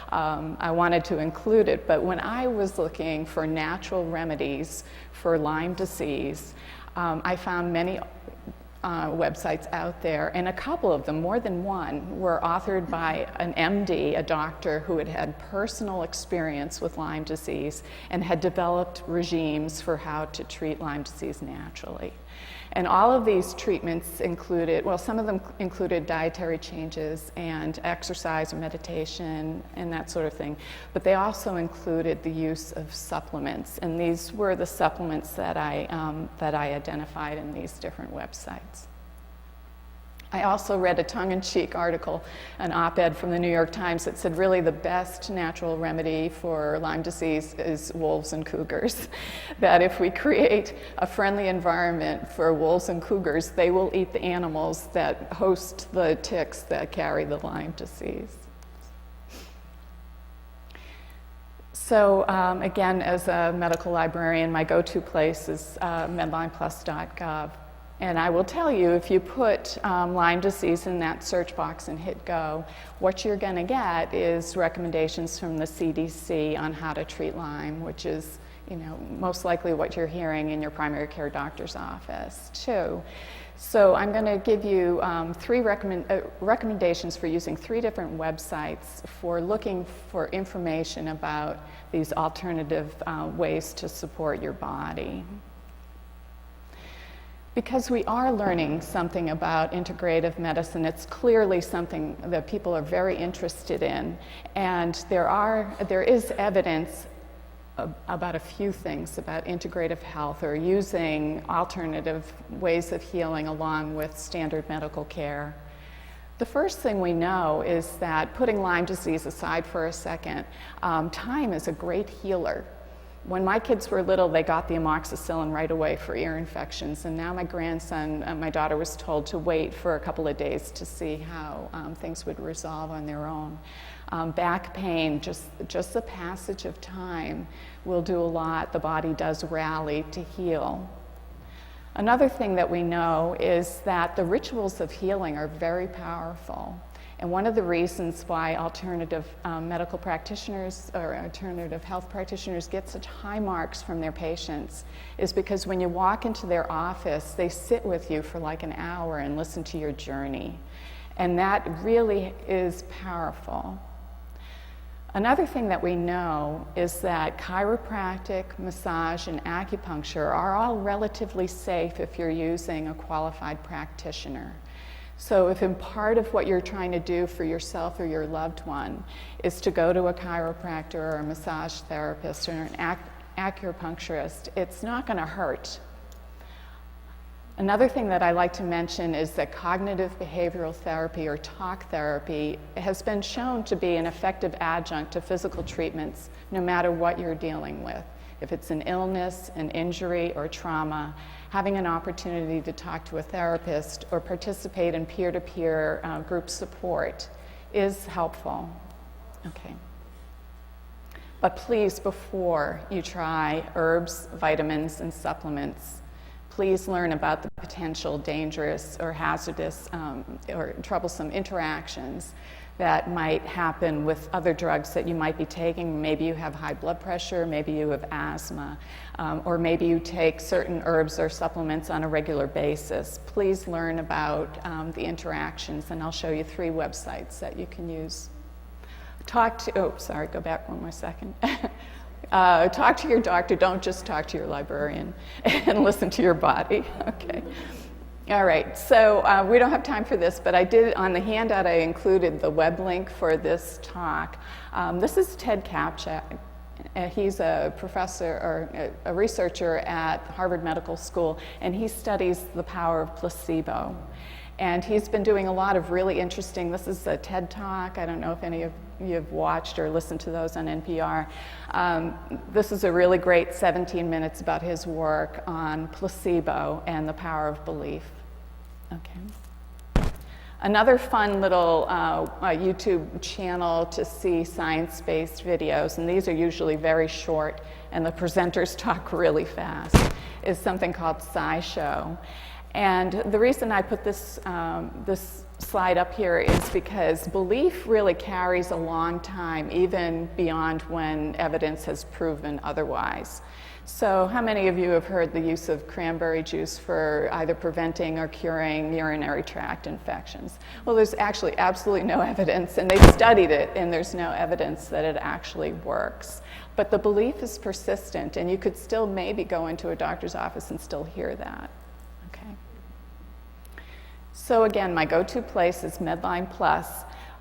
I wanted to include it, but when I was looking for natural remedies for Lyme disease, I found many websites out there, and a couple of them, more than one, were authored by an MD, a doctor who had had personal experience with Lyme disease and had developed regimes for how to treat Lyme disease naturally. And all of these treatments included, well, some of them included dietary changes and exercise or meditation and that sort of thing, but they also included the use of supplements. And these were the supplements that I identified in these different websites. I also read a tongue-in-cheek article, an op-ed from the New York Times that said really the best natural remedy for Lyme disease is wolves and cougars. That if we create a friendly environment for wolves and cougars, they will eat the animals that host the ticks that carry the Lyme disease. So again, as a medical librarian, my go-to place is medlineplus.gov. And I will tell you, if you put Lyme disease in that search box and hit go, what you're going to get is recommendations from the CDC on how to treat Lyme, which is, most likely what you're hearing in your primary care doctor's office, too. So I'm going to give you three recommendations for using 3 different websites for looking for information about these alternative ways to support your body. Because we are learning something about integrative medicine, it's clearly something that people are very interested in, and there is evidence about a few things about integrative health or using alternative ways of healing along with standard medical care. The first thing we know is that, putting Lyme disease aside for a second, time is a great healer. When my kids were little, they got the amoxicillin right away for ear infections, and now my grandson, my daughter was told to wait for a couple of days to see how things would resolve on their own. Back pain, just the passage of time will do a lot. The body does rally to heal. Another thing that we know is that the rituals of healing are very powerful. And one of the reasons why alternative medical practitioners or alternative health practitioners get such high marks from their patients is because when you walk into their office, they sit with you for like an hour and listen to your journey. And that really is powerful. Another thing that we know is that chiropractic, massage, and acupuncture are all relatively safe if you're using a qualified practitioner. So if in part of what you're trying to do for yourself or your loved one is to go to a chiropractor or a massage therapist or an acupuncturist, it's not going to hurt. Another thing that I like to mention is that cognitive behavioral therapy or talk therapy has been shown to be an effective adjunct to physical treatments no matter what you're dealing with. If it's an illness, an injury, or trauma, having an opportunity to talk to a therapist or participate in peer-to-peer group support is helpful. Okay. But please, before you try herbs, vitamins, and supplements, please learn about the potential dangerous or hazardous or troublesome interactions that might happen with other drugs that you might be taking. Maybe you have high blood pressure, maybe you have asthma, or maybe you take certain herbs or supplements on a regular basis. Please learn about the interactions, and I'll show you 3 websites that you can use. Go back one more second. Talk to your doctor, don't just talk to your librarian, and listen to your body, okay? All right, so we don't have time for this, but I did, on the handout, I included the web link for this talk. This is Ted Kapchak. He's a professor or a researcher at Harvard Medical School, and he studies the power of placebo. And he's been doing a lot of really interesting, this is a TED Talk. I don't know if any of you have watched or listened to those on NPR. This is a really great 17 minutes about his work on placebo and the power of belief. Okay. Another fun little YouTube channel to see science-based videos, and these are usually very short, and the presenters talk really fast, is something called SciShow. And the reason I put this slide up here is because belief really carries a long time, even beyond when evidence has proven otherwise. So how many of you have heard the use of cranberry juice for either preventing or curing urinary tract infections? Well, there's actually absolutely no evidence, and they've studied it, and there's no evidence that it actually works. But the belief is persistent, and you could still maybe go into a doctor's office and still hear that. So again, my go-to place is Medline Plus,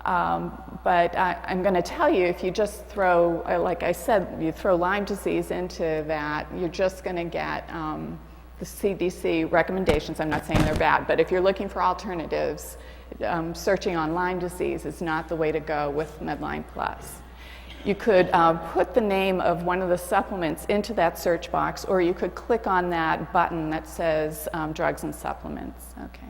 but I'm going to tell you, if you just throw, like I said, you throw Lyme disease into that, you're just going to get the CDC recommendations. I'm not saying they're bad, but if you're looking for alternatives, searching on Lyme disease is not the way to go with Medline Plus. You could put the name of one of the supplements into that search box, or you could click on that button that says drugs and supplements. Okay.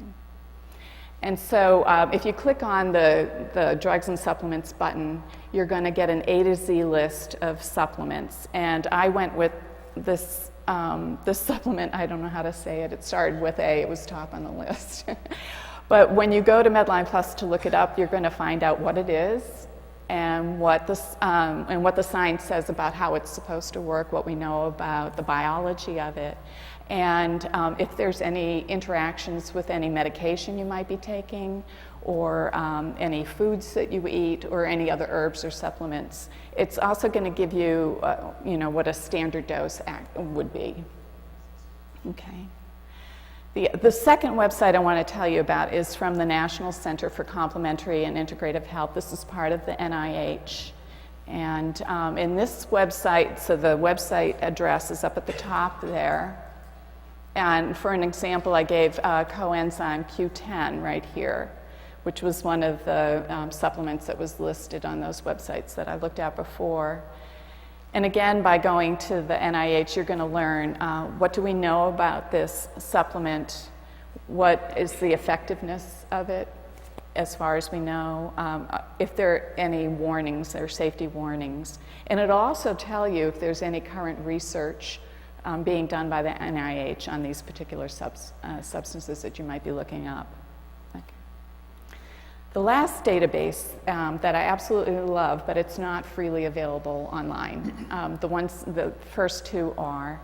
And so if you click on the drugs and supplements button, you're going to get an A to Z list of supplements. And I went with this supplement, I don't know how to say it. It started with A, it was top on the list. But when you go to Medline Plus to look it up, you're going to find out what it is and what the science says about how it's supposed to work, what we know about the biology of it. And if there's any interactions with any medication you might be taking, or any foods that you eat, or any other herbs or supplements. It's also going to give you, what a standard dose would be. Okay. The second website I want to tell you about is from the National Center for Complementary and Integrative Health. This is part of the NIH. And in this website, so the website address is up at the top there. And for an example, I gave coenzyme Q10 right here, which was one of the supplements that was listed on those websites that I looked at before. And again, by going to the NIH, you're going to learn what do we know about this supplement, what is the effectiveness of it, as far as we know, if there are any warnings, there are safety warnings. And it'll also tell you if there's any current research being done by the NIH on these particular substances that you might be looking up. Okay. The last database that I absolutely love, but it's not freely available online, the first two are.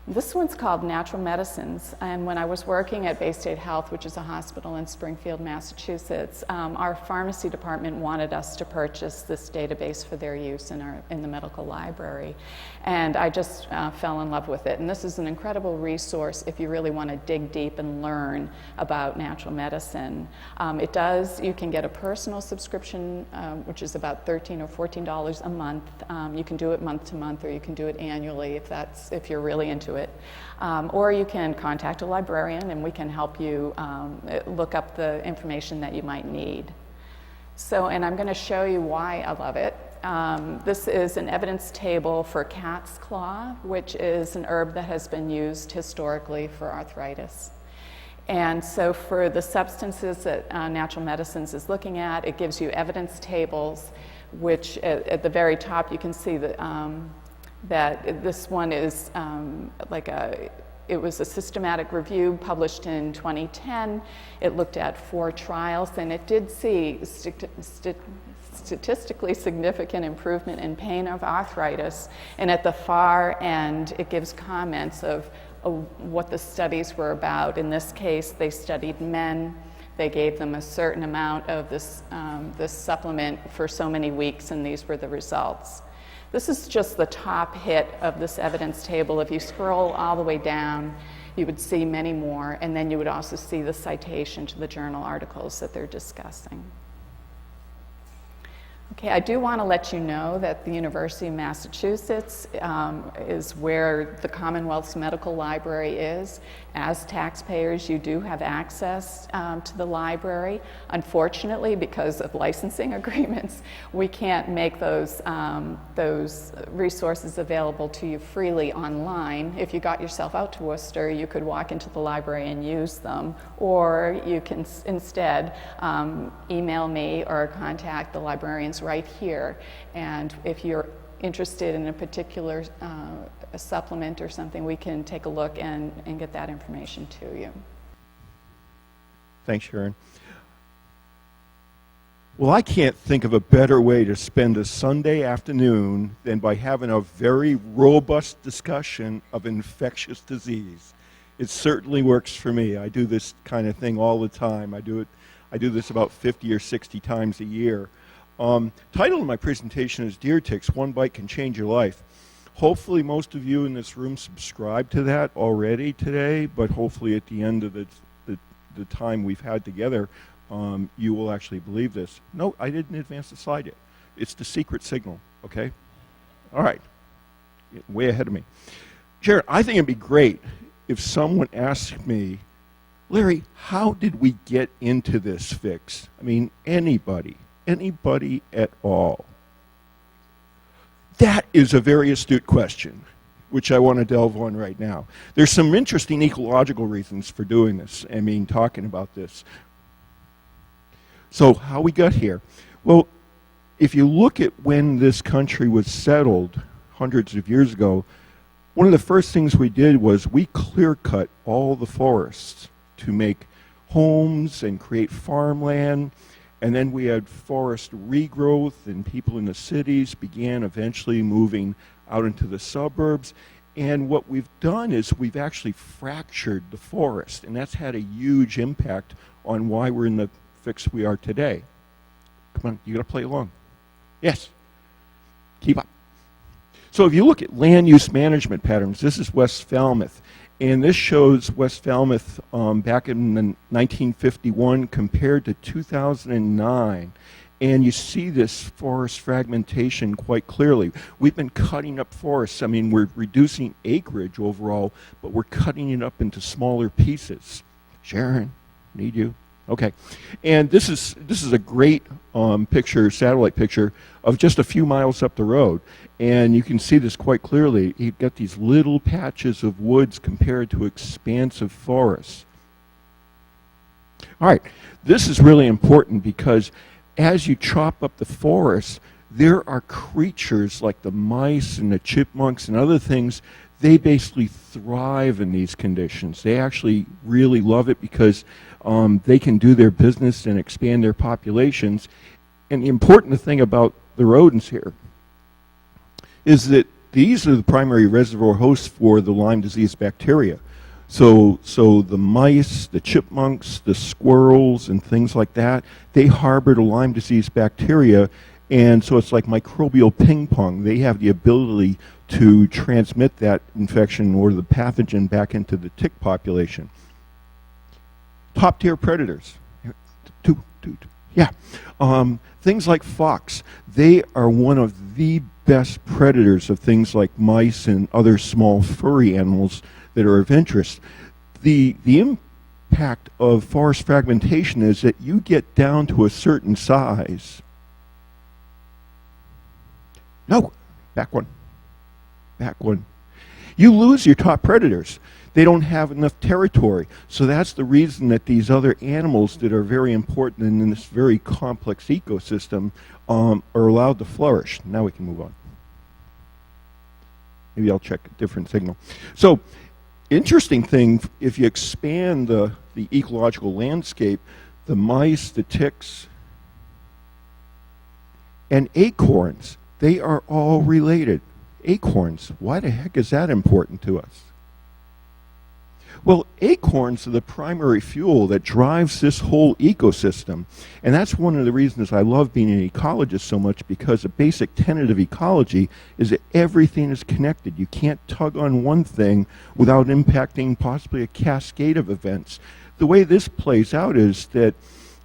This one's called Natural Medicines, and when I was working at Bay State Health, which is a hospital in Springfield, Massachusetts, our pharmacy department wanted us to purchase this database for their use in the medical library, and I just fell in love with it. And this is an incredible resource if you really want to dig deep and learn about natural medicine. You can get a personal subscription, which is about $13 or $14 a month. You can do it month to month, or you can do it annually if you're really into it. Or you can contact a librarian and we can help you look up the information that you might need. And I'm going to show you why I love it. This is an evidence table for cat's claw, which is an herb that has been used historically for arthritis. And so for the substances that Natural Medicines is looking at, it gives you evidence tables, which at the very top you can see that this one is it was a systematic review published in 2010. It looked at 4 trials, and it did see statistically significant improvement in pain of arthritis. And at the far end, it gives comments of what the studies were about. In this case, they studied men. They gave them a certain amount of this supplement for so many weeks, and these were the results. This is just the top hit of this evidence table. If you scroll all the way down, you would see many more, and then you would also see the citation to the journal articles that they're discussing. Okay, I do want to let you know that the University of Massachusetts is where the Commonwealth's Medical Library is. As taxpayers, you do have access to the library. Unfortunately, because of licensing agreements, we can't make those resources available to you freely online. If you got yourself out to Worcester, you could walk into the library and use them, or you can instead email me or contact the librarians right here. And if you're interested in a particular a supplement or something, we can take a look and get that information to you. Thanks, Sharon. Well, I can't think of a better way to spend a Sunday afternoon than by having a very robust discussion of infectious disease. It certainly works for me. I do this kind of thing all the time. I do this about 50 or 60 times a year. Title of my presentation is Deer Ticks, One Bite Can Change Your Life. Hopefully most of you in this room subscribe to that already today, but hopefully at the end of the time we've had together, you will actually believe this. No, I didn't advance the slide yet. It's the secret signal, okay? All right, way ahead of me. Sharon, I think it'd be great if someone asked me, Larry, how did we get into this fix? I mean, anybody at all. That is a very astute question, which I want to delve on right now. There's some interesting ecological reasons for doing this, talking about this. So how we got here? Well, if you look at when this country was settled hundreds of years ago, one of the first things we did was we clear-cut all the forests to make homes and create farmland. And then we had forest regrowth, and people in the cities began eventually moving out into the suburbs. And what we've done is we've actually fractured the forest, and that's had a huge impact on why we're in the fix we are today. Come on, you gotta play along. Yes, keep up. So if you look at land use management patterns, this is West Falmouth. And this shows West Falmouth back in 1951 compared to 2009. And you see this forest fragmentation quite clearly. We've been cutting up forests. We're reducing acreage overall, but we're cutting it up into smaller pieces. Sharon, need you. Okay, and this is a great picture, satellite picture of just a few miles up the road, and you can see this quite clearly. You've got these little patches of woods compared to expansive forests. All right, this is really important because as you chop up the forest, there are creatures like the mice and the chipmunks and other things. They basically thrive in these conditions. They actually really love it because they can do their business and expand their populations. And the important thing about the rodents here is that these are the primary reservoir hosts for the Lyme disease bacteria. So the mice, the chipmunks, the squirrels, and things like that, they harbor the Lyme disease bacteria, and so it's like microbial ping pong. They have the ability to transmit that infection or the pathogen back into the tick population. Top tier predators. Yeah. Things like fox, they are one of the best predators of things like mice and other small furry animals that are of interest. The impact of forest fragmentation is that you get down to a certain size. No, back one. You lose your top predators. They don't have enough territory. So that's the reason that these other animals that are very important in this very complex ecosystem are allowed to flourish. Now we can move on. Maybe I'll check a different signal. So, interesting thing, if you expand the ecological landscape, the mice, the ticks, and acorns, they are all related. Acorns, why the heck is that important to us? Well, acorns are the primary fuel that drives this whole ecosystem. And that's one of the reasons I love being an ecologist so much, because a basic tenet of ecology is that everything is connected. You can't tug on one thing without impacting possibly a cascade of events. The way this plays out is that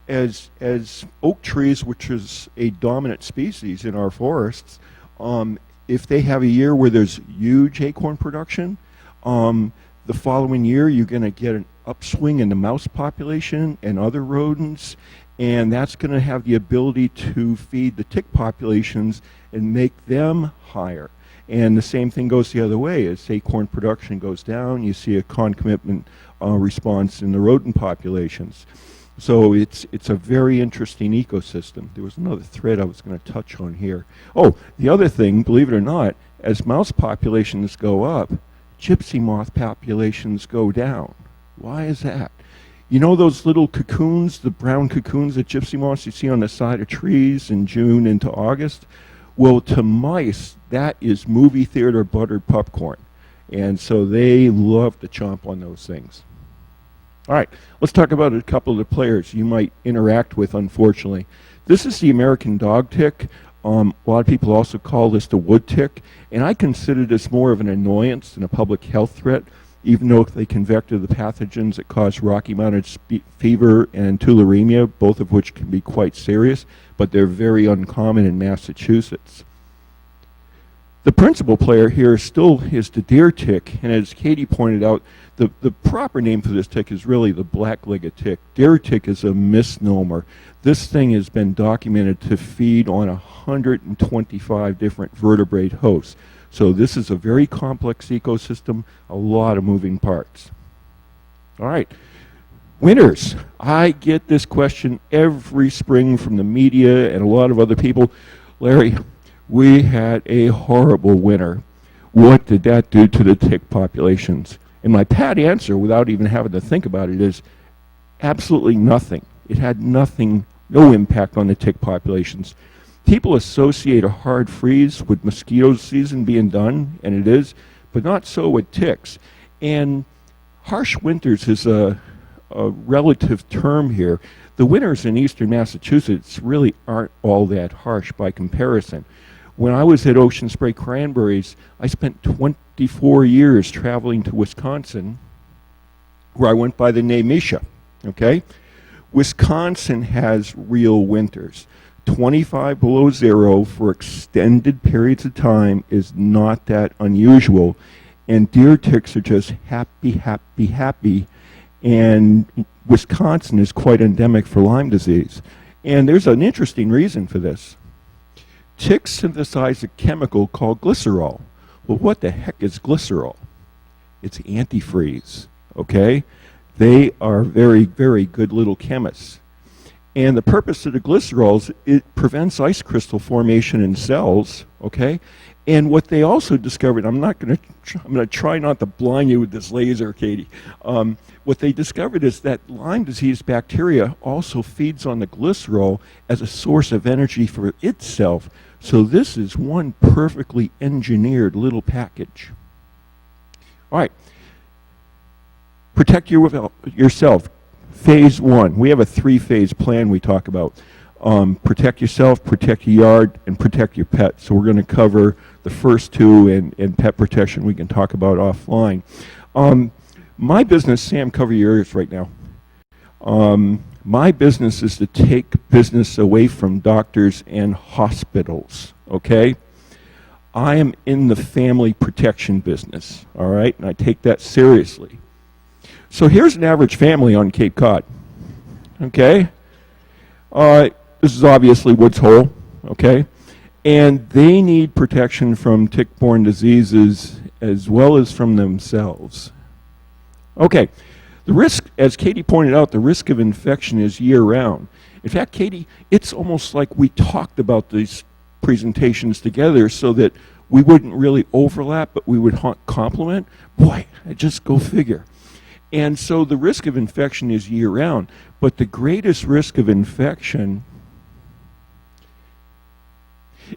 as oak trees, which is a dominant species in our forests, if they have a year where there's huge acorn production, the following year you're going to get an upswing in the mouse population and other rodents, and that's going to have the ability to feed the tick populations and make them higher. And the same thing goes the other way. As acorn production goes down, you see a concomitant response in the rodent populations. So it's a very interesting ecosystem. There was another thread I was going to touch on here. Oh, the other thing, believe it or not, as mouse populations go up, gypsy moth populations go down. Why is that? You know those little cocoons, the brown cocoons that gypsy moths you see on the side of trees in June into August? Well, to mice, that is movie theater buttered popcorn. And so they love to chomp on those things. All right, let's talk about a couple of the players you might interact with, unfortunately. This is the American dog tick. A lot of people also call this the wood tick, and I consider this more of an annoyance than a public health threat, even though they can vector the pathogens that cause Rocky Mountain fever and tularemia, both of which can be quite serious, but they're very uncommon in Massachusetts. The principal player here still is the deer tick, and as Katie pointed out, the proper name for this tick is really the black-legged tick. Deer tick is a misnomer. This thing has been documented to feed on 125 different vertebrate hosts. So this is a very complex ecosystem, a lot of moving parts. All right, winters. I get this question every spring from the media and a lot of other people. Larry, we had a horrible winter. What did that do to the tick populations? And my pat answer, without even having to think about it, is absolutely nothing. It had nothing, no impact on the tick populations. People associate a hard freeze with mosquito season being done, and it is, but not so with ticks. And harsh winters is a relative term here. The winters in eastern Massachusetts really aren't all that harsh by comparison. When I was at Ocean Spray Cranberries, I spent 24 years traveling to Wisconsin, where I went by the name Misha, okay? Wisconsin has real winters. 25 below zero for extended periods of time is not that unusual, and deer ticks are just happy, happy, happy. And Wisconsin is quite endemic for Lyme disease. And there's an interesting reason for this. Ticks synthesize a chemical called glycerol. Well, what the heck is glycerol? It's antifreeze, okay? They are very, very good little chemists. And the purpose of the glycerols, it prevents ice crystal formation in cells, okay? And what they also discovered, I'm going to try not to blind you with this laser, Katie. What they discovered is that Lyme disease bacteria also feeds on the glycerol as a source of energy for itself. So this is one perfectly engineered little package. All right. Protect yourself. Phase 1. We have a 3-phase plan we talk about. Protect yourself, protect your yard, and protect your pet. So we're going to cover the first 2, and pet protection we can talk about offline. My business, Sam, cover your ears right now. My business is to take business away from doctors and hospitals, okay? I am in the family protection business, all right? And I take that seriously. So here's an average family on Cape Cod, okay? This is obviously Woods Hole, okay? And they need protection from tick-borne diseases as well as from themselves. Okay, the risk, as Katie pointed out, the risk of infection is year-round. In fact, Katie, it's almost like we talked about these presentations together so that we wouldn't really overlap, but we would complement. Boy, just go figure. And so the risk of infection is year-round, but the greatest risk of infection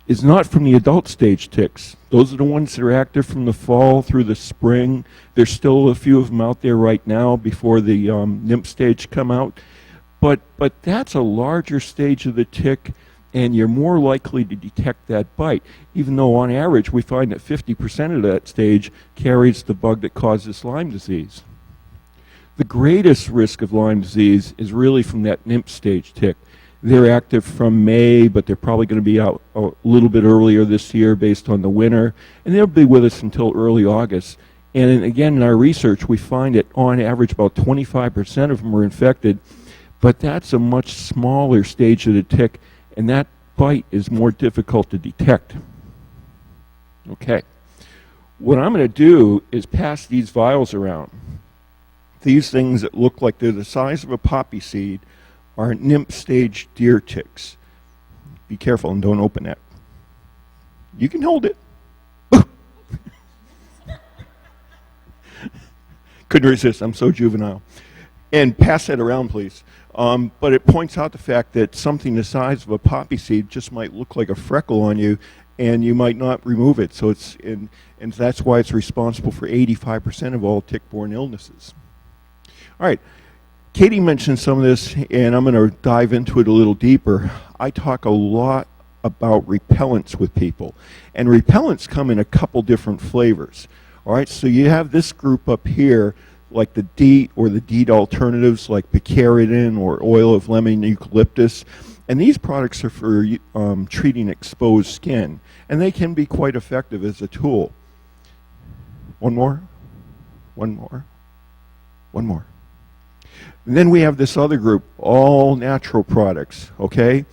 is not from the adult stage ticks. Those are the ones that are active from the fall through the spring. There's still a few of them out there right now before the nymph stage come out. But that's a larger stage of the tick, and you're more likely to detect that bite, even though on average we find that 50% of that stage carries the bug that causes Lyme disease. The greatest risk of Lyme disease is really from that nymph stage tick. They're active from May, but they're probably going to be out a little bit earlier this year based on the winter, and they'll be with us until early August. And again, in our research, we find that on average about 25% of them are infected, but that's a much smaller stage of the tick, and that bite is more difficult to detect. Okay. What I'm going to do is pass these vials around. These things that look like they're the size of a poppy seed are nymph stage deer ticks. Be careful and don't open that. You can hold it. Couldn't resist, I'm so juvenile. And pass that around, please. But it points out the fact that something the size of a poppy seed just might look like a freckle on you, and you might not remove it. So it's and that's why it's responsible for 85% of all tick-borne illnesses. All right, Katie mentioned some of this, and I'm going to dive into it a little deeper. I talk a lot about repellents with people, and repellents come in a couple different flavors. All right, so you have this group up here, like the DEET or the DEET alternatives, like picaridin or oil of lemon eucalyptus, and these products are for treating exposed skin, and they can be quite effective as a tool. One more. And then we have this other group, all natural products, okay?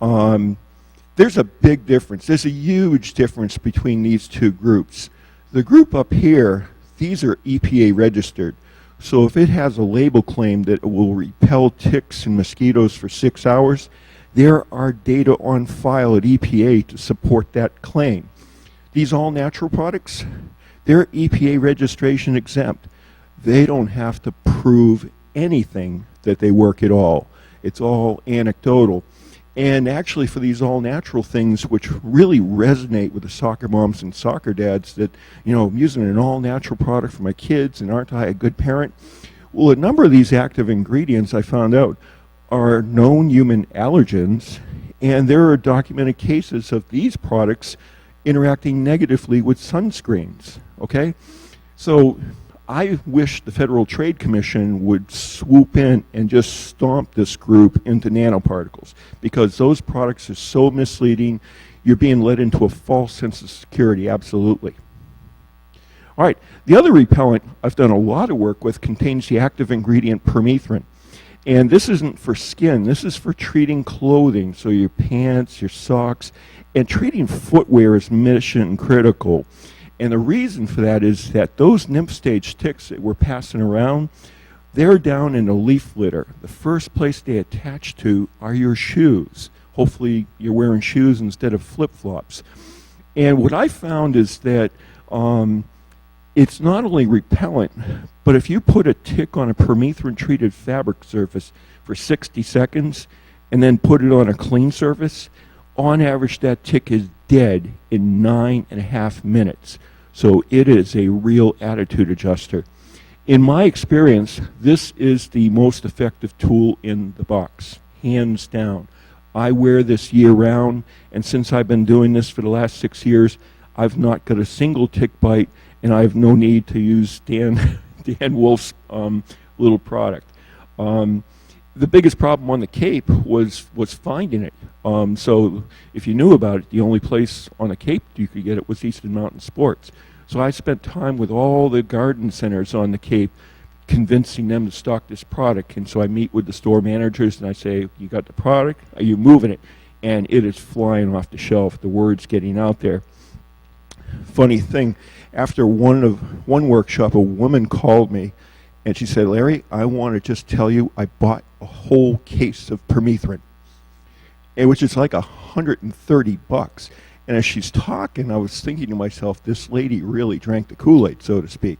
There's a big difference. There's a huge difference between these two groups. The group up here, these are EPA registered. So if it has a label claim that it will repel ticks and mosquitoes for 6 hours, there are data on file at EPA to support that claim. These all natural products, they're EPA registration exempt. They don't have to prove anything that they work at all. It's all anecdotal. And actually for these all-natural things, which really resonate with the soccer moms and soccer dads that, you know, I'm using an all-natural product for my kids and aren't I a good parent? Well, a number of these active ingredients I found out are known human allergens, and there are documented cases of these products interacting negatively with sunscreens, okay? So I wish the Federal Trade Commission would swoop in and just stomp this group into nanoparticles, because those products are so misleading. You're being led into a false sense of security, absolutely. All right, the other repellent I've done a lot of work with contains the active ingredient permethrin. And this isn't for skin, this is for treating clothing, so your pants, your socks, and treating footwear is mission critical. And the reason for that is that those nymph stage ticks that we're passing around, they're down in the leaf litter. The first place they attach to are your shoes. Hopefully you're wearing shoes instead of flip-flops. And what I found is that it's not only repellent, but if you put a tick on a permethrin-treated fabric surface for 60 seconds and then put it on a clean surface, on average that tick is dead in 9.5 minutes. So it is a real attitude adjuster. In my experience, this is the most effective tool in the box, hands down. I wear this year-round, and since I've been doing this for the last 6 years, I've not got a single tick bite, and I have no need to use Dan Wolf's little product. The biggest problem on the Cape was finding it. So if you knew about it, the only place on the Cape you could get it was Eastern Mountain Sports. So I spent time with all the garden centers on the Cape convincing them to stock this product. And so I meet with the store managers and I say, you got the product? Are you moving it? And it is flying off the shelf. The word's getting out there. Funny thing, after one workshop, a woman called me and she said, Larry, I want to just tell you I bought a whole case of permethrin, which is like $130. And as she's talking, I was thinking to myself, this lady really drank the Kool-Aid, so to speak.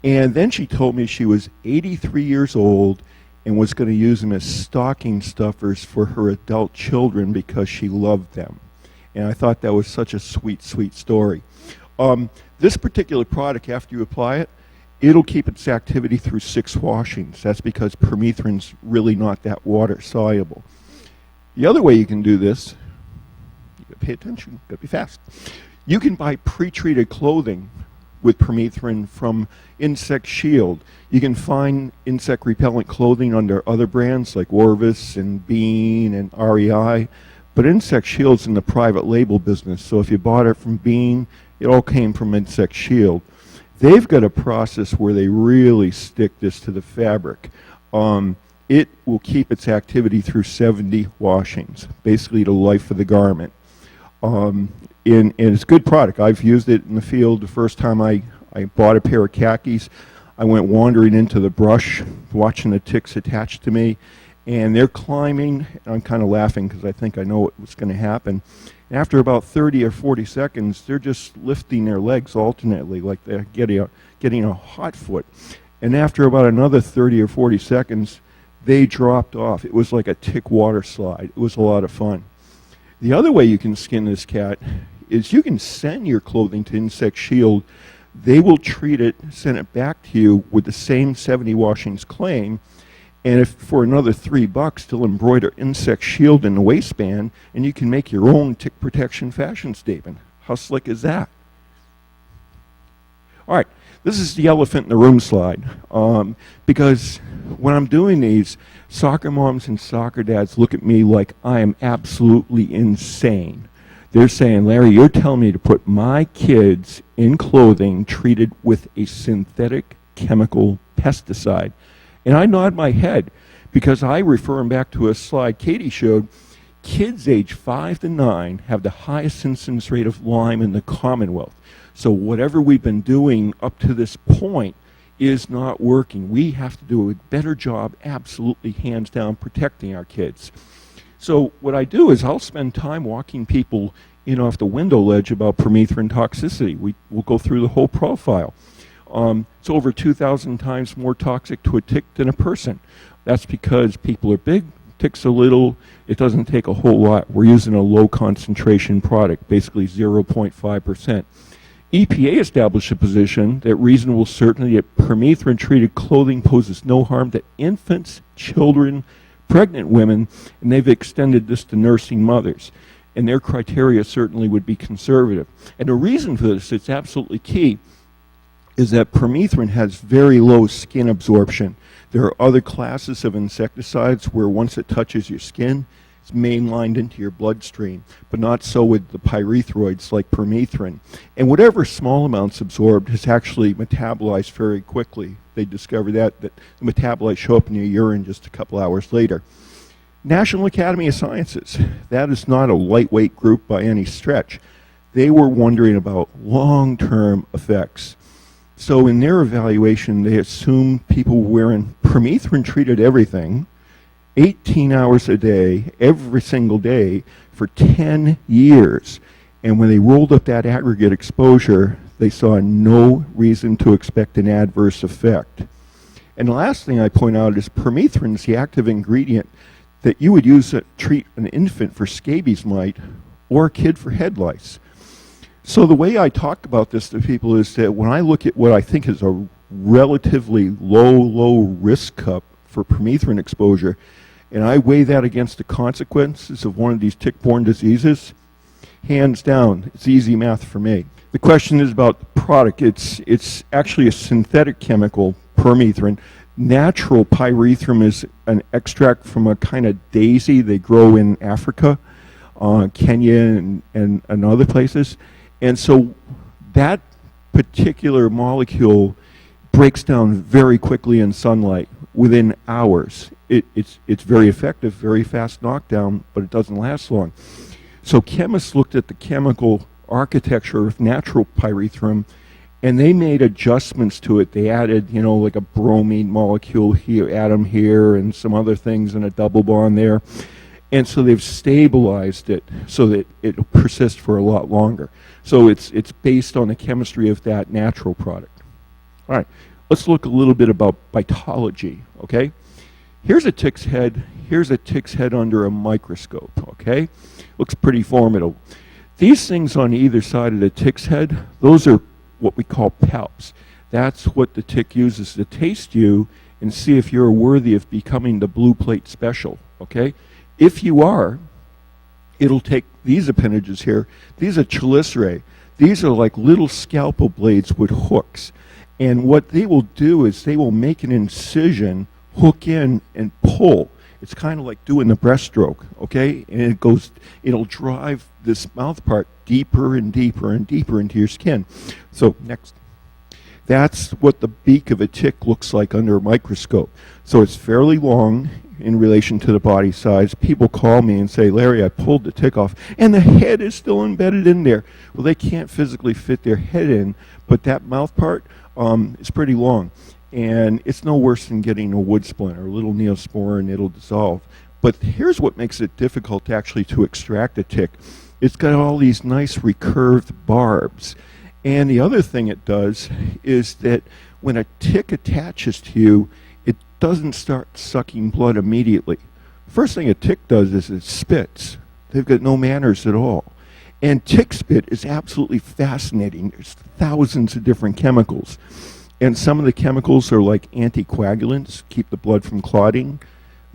And then she told me she was 83 years old and was going to use them as stocking stuffers for her adult children because she loved them. And I thought that was such a sweet, sweet story. This particular product, after you apply it, it'll keep its activity through 6 washings. That's because permethrin's really not that water soluble. The other way you can do this, you gotta pay attention, you gotta be fast. You can buy pre-treated clothing with permethrin from Insect Shield. You can find insect repellent clothing under other brands like Orvis and Bean and REI, but Insect Shield's in the private label business, so if you bought it from Bean, it all came from Insect Shield. They've got a process where they really stick this to the fabric. It will keep its activity through 70 washings, basically the life of the garment. And it's a good product. I've used it in the field. The first time I bought a pair of khakis, I went wandering into the brush, watching the ticks attached to me, and they're climbing. And I'm kind of laughing because I think I know what's going to happen. And after about 30 or 40 seconds, they're just lifting their legs alternately, like they're getting a hot foot. And after about another 30 or 40 seconds, they dropped off. It was like a tick water slide. It was a lot of fun. The other way you can skin this cat is you can send your clothing to Insect Shield. They will treat it, send it back to you with the same 70 washings claim, and if for another $3, they'll embroider Insect Shield in the waistband, and you can make your own tick protection fashion statement. How slick is that? All right, this is the elephant in the room slide, because when I'm doing these, soccer moms and soccer dads look at me like I am absolutely insane. They're saying, Larry, you're telling me to put my kids in clothing treated with a synthetic chemical pesticide. And I nod my head because I refer them back to a slide Katie showed. Kids age 5 to 9 have the highest incidence rate of Lyme in the Commonwealth. So whatever we've been doing up to this point is not working. We have to do a better job, absolutely hands down, protecting our kids. So what I do is I'll spend time walking people in off the window ledge about permethrin toxicity. We'll go through the whole profile. It's over 2,000 times more toxic to a tick than a person. That's because people are big, ticks are little, it doesn't take a whole lot. We're using a low concentration product, basically 0.5%. EPA established a position that reasonable certainty that permethrin treated clothing poses no harm to infants, children, pregnant women, and they've extended this to nursing mothers. And their criteria certainly would be conservative. And the reason for this, it's absolutely key, is that permethrin has very low skin absorption. There are other classes of insecticides where once it touches your skin, It's mainlined into your bloodstream, but not so with the pyrethroids like permethrin. And whatever small amounts absorbed is actually metabolized very quickly. They discovered that the metabolites show up in your urine just a couple hours later. National Academy of Sciences, that is not a lightweight group by any stretch. They were wondering about long-term effects. So in their evaluation, they assumed people were wearing permethrin-treated everything, 18 hours a day, every single day, for 10 years. And when they rolled up that aggregate exposure, they saw no reason to expect an adverse effect. And the last thing I point out is permethrin is the active ingredient that you would use to treat an infant for scabies mite or a kid for head lice. So the way I talk about this to people is that when I look at what I think is a relatively low risk cup for permethrin exposure, and I weigh that against the consequences of one of these tick-borne diseases, hands down, it's easy math for me. The question is about the product. It's actually a synthetic chemical, permethrin. Natural pyrethrum is an extract from a kind of daisy they grow in Africa, Kenya and other places. And so that particular molecule breaks down very quickly in sunlight within hours. It's very effective, very fast knockdown, but it doesn't last long. So chemists looked at the chemical architecture of natural pyrethrum, and they made adjustments to it. They added, like a bromine molecule here, atom here, and some other things, and a double bond there. And so they've stabilized it so that it'll persist for a lot longer. So it's based on the chemistry of that natural product. All right, let's look a little bit about vitology, okay? Here's a tick's head. Here's a tick's head under a microscope, okay? Looks pretty formidable. These things on either side of the tick's head, those are what we call palps. That's what the tick uses to taste you and see if you're worthy of becoming the blue plate special, okay? If you are, it'll take these appendages here. These are chelicerae. These are like little scalpel blades with hooks. And what they will do is they will make an incision, hook in, and pull. It's kind of like doing the breaststroke, okay? And it'll drive this mouth part deeper and deeper and deeper into your skin. So next. That's what the beak of a tick looks like under a microscope. So it's fairly long in relation to the body size. People call me and say, Larry, I pulled the tick off, and the head is still embedded in there. Well, they can't physically fit their head in, but that mouth part is pretty long. And it's no worse than getting a wood splint or a little neosporin, it'll dissolve. But here's what makes it difficult actually to extract a tick. It's got all these nice recurved barbs. And the other thing it does is that when a tick attaches to you, it doesn't start sucking blood immediately. First thing a tick does is it spits. They've got no manners at all. And tick spit is absolutely fascinating. There's thousands of different chemicals. And some of the chemicals are like anticoagulants, keep the blood from clotting,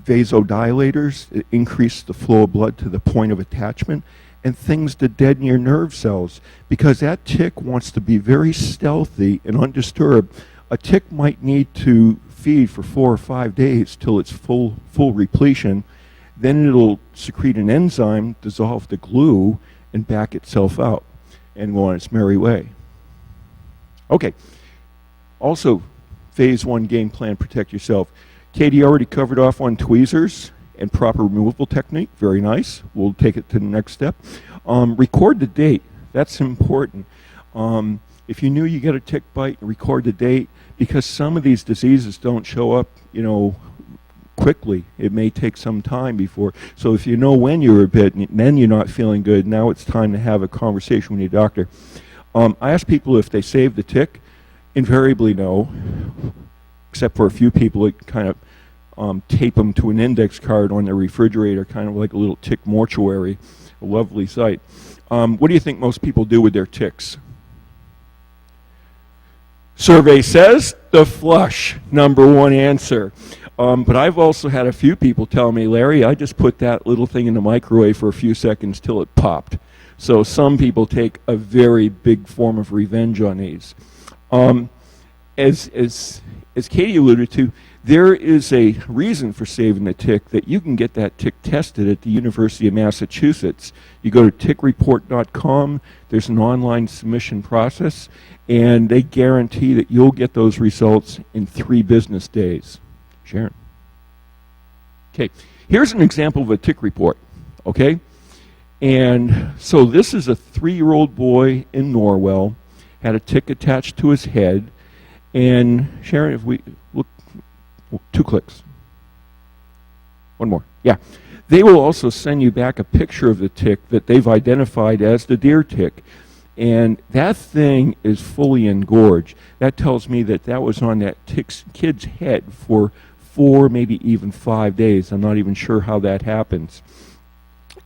vasodilators, that increase the flow of blood to the point of attachment, and things to deaden your nerve cells, because that tick wants to be very stealthy and undisturbed. A tick might need to feed for 4 or 5 days till it's full repletion. Then it'll secrete an enzyme, dissolve the glue, and back itself out and go on its merry way. Okay. Also, phase 1 game plan, protect yourself. Katie already covered off on tweezers and proper removal technique. Very nice. We'll take it to the next step. Record the date. That's important. If you knew you get a tick bite, record the date, because some of these diseases don't show up, quickly. It may take some time before. So if you know when you were bitten, then you're not feeling good, now it's time to have a conversation with your doctor. I ask people if they save the tick. Invariably no, except for a few people that kind of tape them to an index card on their refrigerator, kind of like a little tick mortuary, a lovely sight. What do you think most people do with their ticks? Survey says the flush, number one answer. But I've also had a few people tell me, Larry, I just put that little thing in the microwave for a few seconds till it popped. So some people take a very big form of revenge on these. As Katie alluded to, There is a reason for saving the tick that you can get that tick tested at the University of Massachusetts. You go to tickreport.com, there's an online submission process, and they guarantee that you'll get those results in 3 business days. Sharon. Okay, here's an example of a tick report, okay? And so this is a 3-year-old boy in Norwell, had a tick attached to his head, and Sharon, if we look, 2 clicks. One more, yeah. They will also send you back a picture of the tick that they've identified as the deer tick. And that thing is fully engorged. That tells me that that was on that kid's head for 4, maybe even 5 days. I'm not even sure how that happens.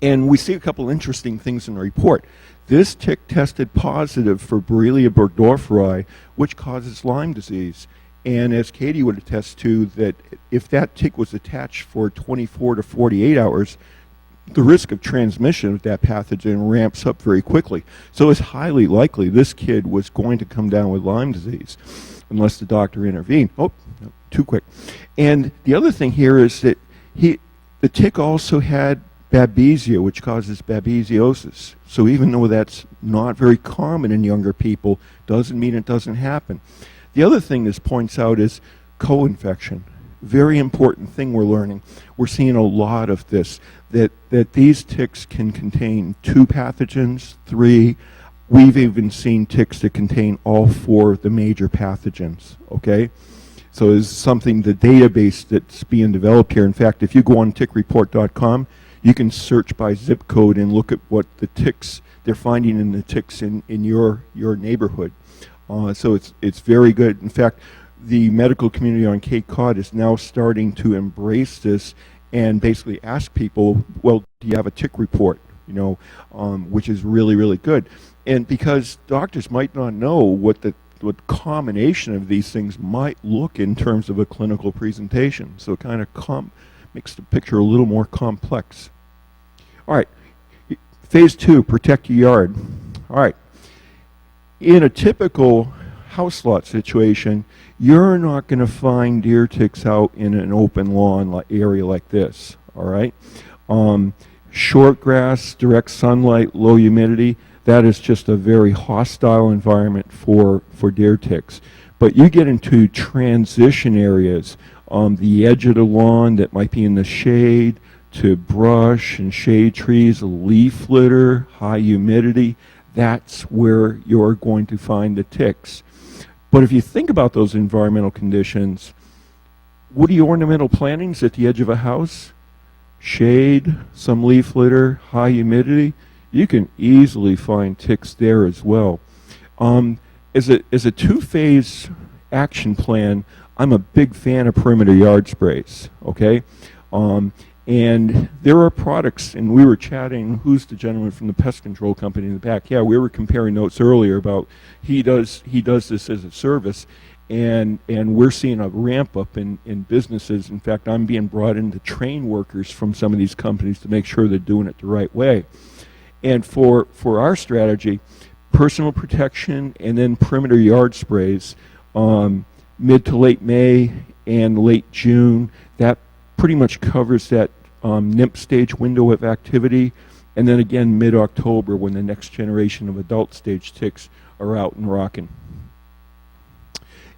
And we see a couple interesting things in the report. This tick tested positive for Borrelia burgdorferi, which causes Lyme disease. And as Katie would attest to, that if that tick was attached for 24 to 48 hours, the risk of transmission of that pathogen ramps up very quickly. So it's highly likely this kid was going to come down with Lyme disease unless the doctor intervened. Oh, no, too quick. And the other thing here is that the tick also had Babesia, which causes babesiosis. So even though that's not very common in younger people, doesn't mean it doesn't happen. The other thing this points out is co-infection. Very important thing we're learning. We're seeing a lot of this, that these ticks can contain 2 pathogens, 3. We've even seen ticks that contain all 4 of the major pathogens, okay? So it's something, the database that's being developed here. In fact, if you go on tickreport.com, you can search by zip code and look at what the ticks they're finding in the ticks in your neighborhood. So it's very good. In fact, the medical community on Cape Cod is now starting to embrace this and basically ask people, well, do you have a tick report? You know, which is really, really good. And because doctors might not know what combination of these things might look in terms of a clinical presentation. So it kind of makes the picture a little more complex. All right, phase 2, protect your yard. All right. In a typical house lot situation, you're not going to find deer ticks out in an open lawn area like this, all right? Short grass, direct sunlight, low humidity, that is just a very hostile environment for deer ticks. But you get into transition areas, the edge of the lawn that might be in the shade, to brush and shade trees, leaf litter, high humidity, that's where you're going to find the ticks. But if you think about those environmental conditions, woody ornamental plantings at the edge of a house, shade, some leaf litter, high humidity, you can easily find ticks there as well. As a 2-phase action plan, I'm a big fan of perimeter yard sprays, okay? And there are products, and we were chatting, who's the gentleman from the pest control company in the back? Yeah, we were comparing notes earlier about he does this as a service, and we're seeing a ramp up in businesses. In fact, I'm being brought in to train workers from some of these companies to make sure they're doing it the right way. And for our strategy, personal protection and then perimeter yard sprays, mid to late May and late June, that pretty much covers that nymph stage window of activity, and then again mid-October when the next generation of adult stage ticks are out and rocking.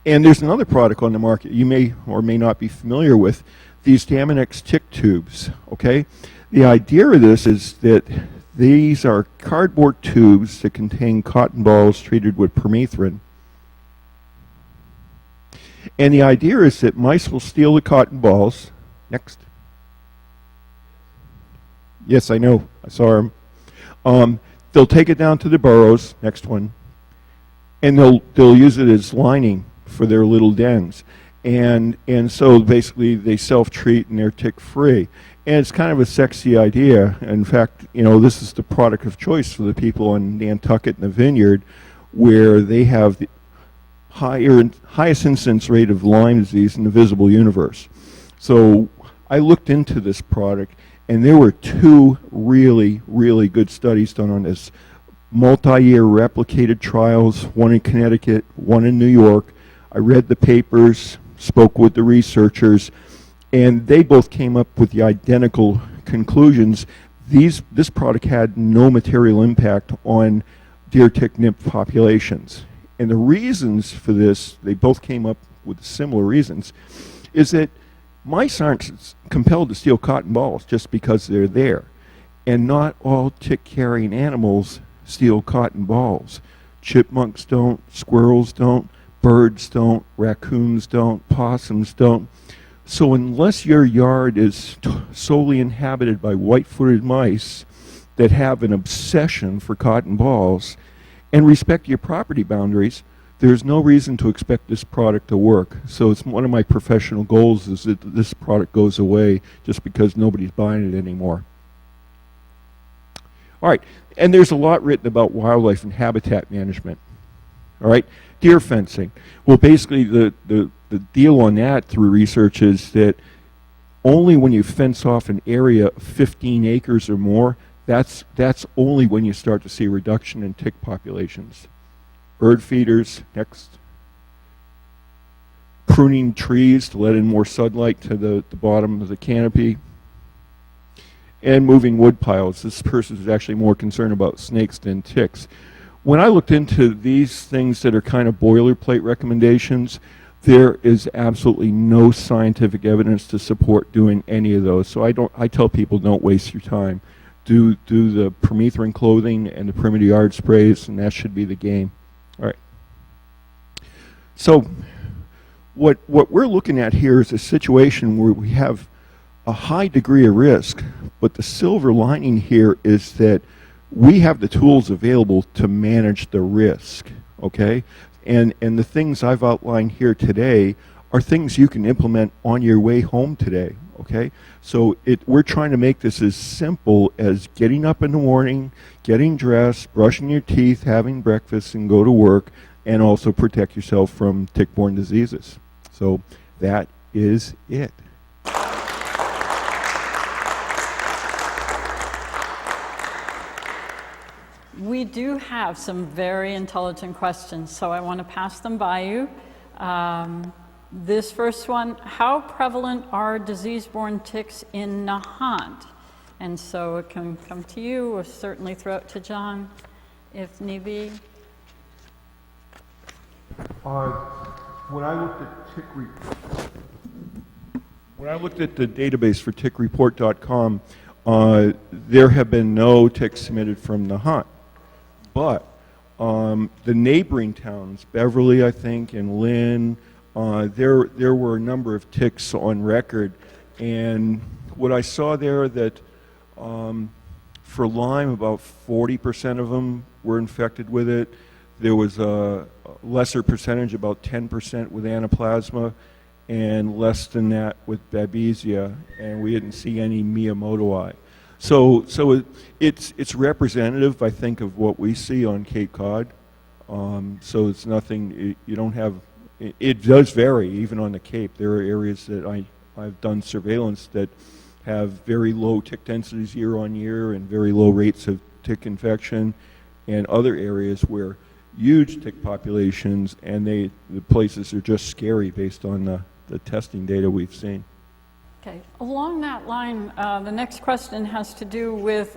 And there's another product on the market you may or may not be familiar with, these Daminex tick tubes, okay? The idea of this is that these are cardboard tubes that contain cotton balls treated with permethrin. And the idea is that mice will steal the cotton balls. Next. Yes, I know. I saw them. They'll take it down to the burrows. Next one. And they'll use it as lining for their little dens. And so basically they self-treat and they're tick-free. And it's kind of a sexy idea. In fact, you know, this is the product of choice for the people in Nantucket and the Vineyard, where they have the highest incidence rate of Lyme disease in the visible universe. So I looked into this product, and there were 2 really, really good studies done on this. Multi-year replicated trials, one in Connecticut, one in New York. I read the papers. spoke with the researchers, and they both came up with the identical conclusions. This product had no material impact on deer tick nip populations. And the reasons for this, they both came up with similar reasons, is that mice aren't compelled to steal cotton balls just because they're there. And not all tick-carrying animals steal cotton balls. Chipmunks don't, squirrels don't, birds don't, raccoons don't, possums don't. So unless your yard is solely inhabited by white-footed mice that have an obsession for cotton balls and respect your property boundaries, there's no reason to expect this product to work. So it's one of my professional goals is that this product goes away just because nobody's buying it anymore. All right, and there's a lot written about wildlife and habitat management. All right, deer fencing. Well, basically the deal on that through research is that only when you fence off an area of 15 acres or more, that's only when you start to see a reduction in tick populations. Bird feeders, next. Pruning trees to let in more sunlight to the bottom of the canopy. And moving wood piles. This person is actually more concerned about snakes than ticks. When I looked into these things that are kind of boilerplate recommendations, there is absolutely no scientific evidence to support doing any of those. So I tell people don't waste your time. Do the permethrin clothing and the perimeter yard sprays, and that should be the game. All right. So what we're looking at here is a situation where we have a high degree of risk, but the silver lining here is that we have the tools available to manage the risk, okay? And the things I've outlined here today are things you can implement on your way home today, okay? So we're trying to make this as simple as getting up in the morning, getting dressed, brushing your teeth, having breakfast, and go to work, and also protect yourself from tick-borne diseases. So that is it. We do have some very intelligent questions, so I want to pass them by you. This first one, how prevalent are disease-borne ticks in Nahant? And so it can come to you, or certainly throw it to John, if need be. When I looked at the database for tickreport.com, there have been no ticks submitted from Nahant. But the neighboring towns, Beverly, I think, and Lynn, there were a number of ticks on record. And what I saw there that for Lyme, about 40% of them were infected with it. There was a lesser percentage, about 10% with anaplasma, and less than that with Babesia, and we didn't see any Miyamotoi. So it's representative, I think, of what we see on Cape Cod. So it's nothing, you don't have, it does vary even on the Cape. There are areas that I've done surveillance that have very low tick densities year on year and very low rates of tick infection, and other areas where huge tick populations, and the places are just scary based on the testing data we've seen. Okay, along that line, the next question has to do with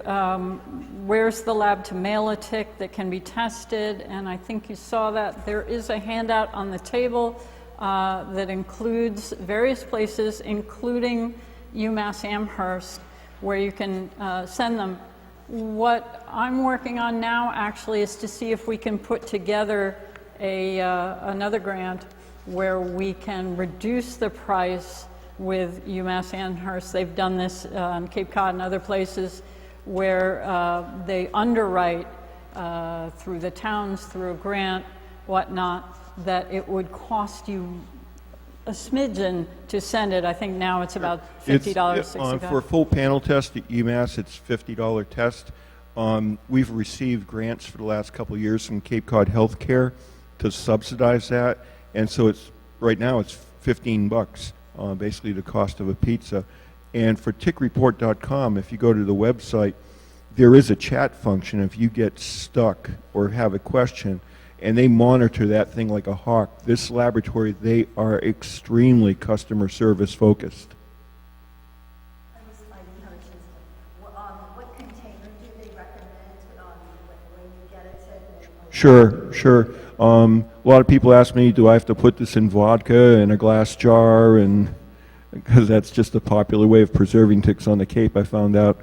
where's the lab to mail a tick that can be tested, and I think you saw that there is a handout on the table that includes various places, including UMass Amherst, where you can send them. What I'm working on now actually is to see if we can put together another grant where we can reduce the price with UMass Amherst. They've done this on Cape Cod and other places where they underwrite through the towns, through a grant, whatnot, that it would cost you a smidgen to send it. I think now it's about $50, $60. For a full panel test at UMass, it's $50 test. We've received grants for the last couple of years from Cape Cod Healthcare to subsidize that, and so right now it's $15. Basically the cost of a pizza. And for tickreport.com, if you go to the website, there is a chat function if you get stuck or have a question, and they monitor that thing like a hawk. This laboratory, they are extremely customer service focused. What container do they recommend when you get it to? Sure, sure. A lot of people ask me, do I have to put this in vodka in a glass jar? And because that's just a popular way of preserving ticks on the Cape, I found out.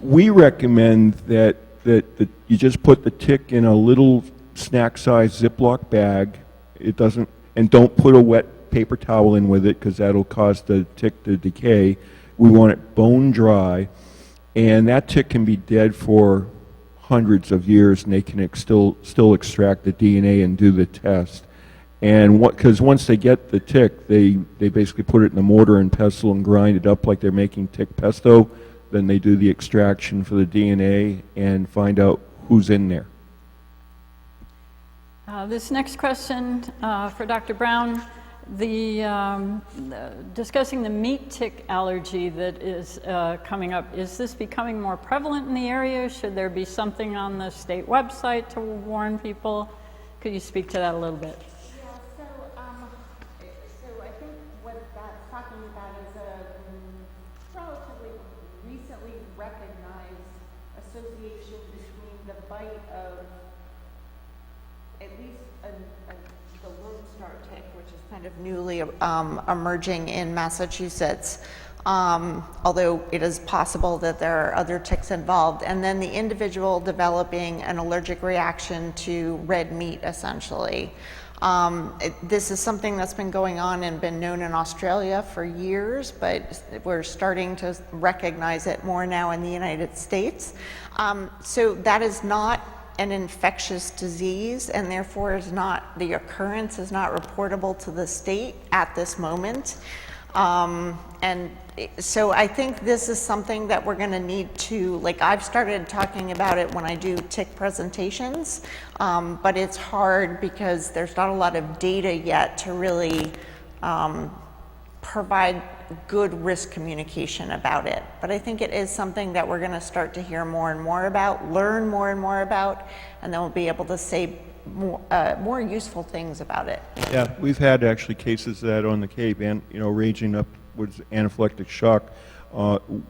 We recommend that you just put the tick in a little snack-sized Ziploc bag. It doesn't, and don't put a wet paper towel in with it because that'll cause the tick to decay. We want it bone dry, and that tick can be dead for hundreds of years, and they can still extract the DNA and do the test. And because once they get the tick, they basically put it in a mortar and pestle and grind it up like they're making tick pesto. Then they do the extraction for the DNA and find out who's in there. This next question for Dr. Brown, discussing the meat tick allergy that is coming up. Is this becoming more prevalent in the area? Should there be something on the state website to warn people? Could you speak to that a little bit? Yeah, so I think what that's talking about is a relatively recently recognized association between the bite of at least the Lone Star tick, which is Kind of newly emerging in Massachusetts, although it is possible that there are other ticks involved, and then the individual developing an allergic reaction to red meat, essentially. This is something that's been going on and been known in Australia for years, but we're starting to recognize it more now in the United States. So that is not an infectious disease, and therefore the occurrence is not reportable to the state at this moment. And so I think this is something that we're going to need to, like, I've started talking about it when I do tick presentations, but it's hard because there's not a lot of data yet to really provide good risk communication about it. But I think it is something that we're going to start to hear more and more about, learn more and more about, and then we'll be able to say more useful things about it. Yeah, we've had actually cases of that on the Cape, and ranging up with anaphylactic shock.